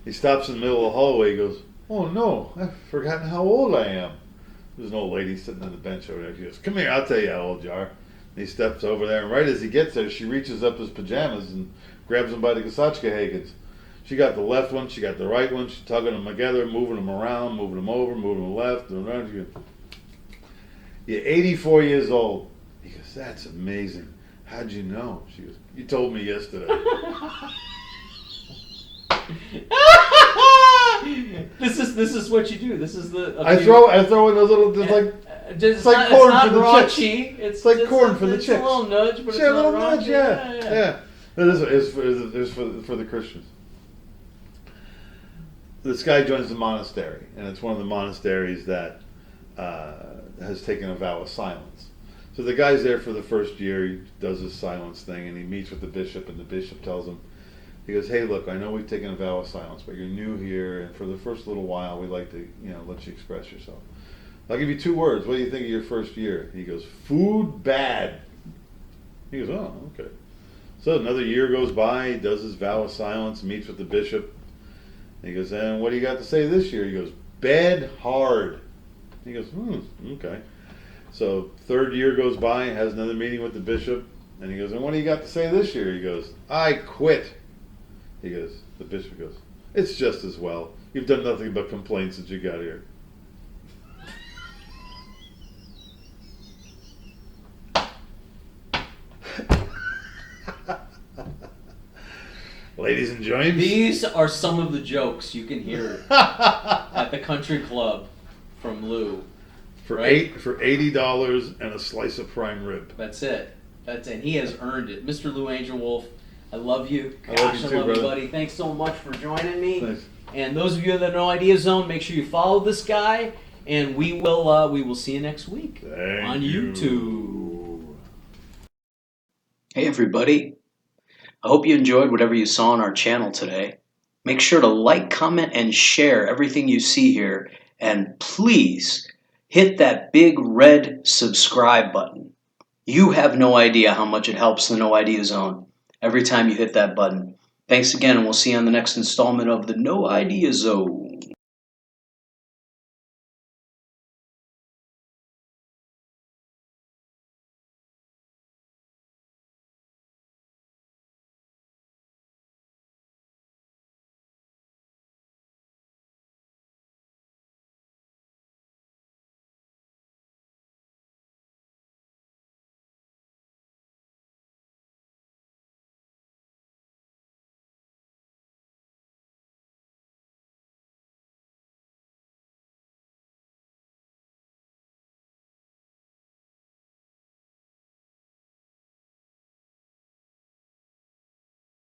He stops in the middle of the hallway. He goes, "Oh no, I've forgotten how old I am." There's an old lady sitting on the bench over there. She goes, "Come here, I'll tell you how old you are." And he steps over there, and right as he gets there, she reaches up his pajamas and grabs him by the Gesachgehagens. She got the left one, she got the right one, she's tugging them together, moving them around, moving them over, moving them left, and around. She goes, "You're 84 years old." He goes, "That's amazing. How'd you know?" She goes, "You told me yesterday." This is what you do. This is the. I throw in those little, just like, it's like corn for the raunchy. chicks. It's like corn for the chicks. It's a little nudge, but it's a little not nudge, raunchy. yeah. This is for the Christians. This guy joins the monastery, and it's one of the monasteries that has taken a vow of silence. So the guy's there for the first year. He does his silence thing, and he meets with the bishop, and the bishop tells him, he goes, "Hey, look, I know we've taken a vow of silence, but you're new here, and for the first little while, we'd like to, let you express yourself. I'll give you 2 words. What do you think of your first year?" He goes, "Food bad." He goes, "Oh, okay." So another year goes by. He does his vow of silence, meets with the bishop. He goes, "And what do you got to say this year?" He goes, "Bed hard." He goes, okay. So 3rd year goes by, has another meeting with the bishop, and he goes, "And what do you got to say this year?" He goes, "I quit." He goes, the bishop goes, "It's just as well. You've done nothing but complain since you got here." Ladies and gentlemen, These are some of the jokes you can hear at the country club from Lou. for right? $80 and a slice of prime rib. That's it. And he has earned it. Mr. Lou Angelwolf, I love you. I love you too, brother. buddy. Thanks so much for joining me. Thanks. And those of you that know Idea Zone, make sure you follow this guy, and we will see you next week on YouTube. Hey everybody. I hope you enjoyed whatever you saw on our channel today. Make sure to like, comment, and share everything you see here, and please hit that big red subscribe button. You have no idea how much it helps the No Idea Zone every time you hit that button. Thanks again, and we'll see you on the next installment of the No Idea Zone.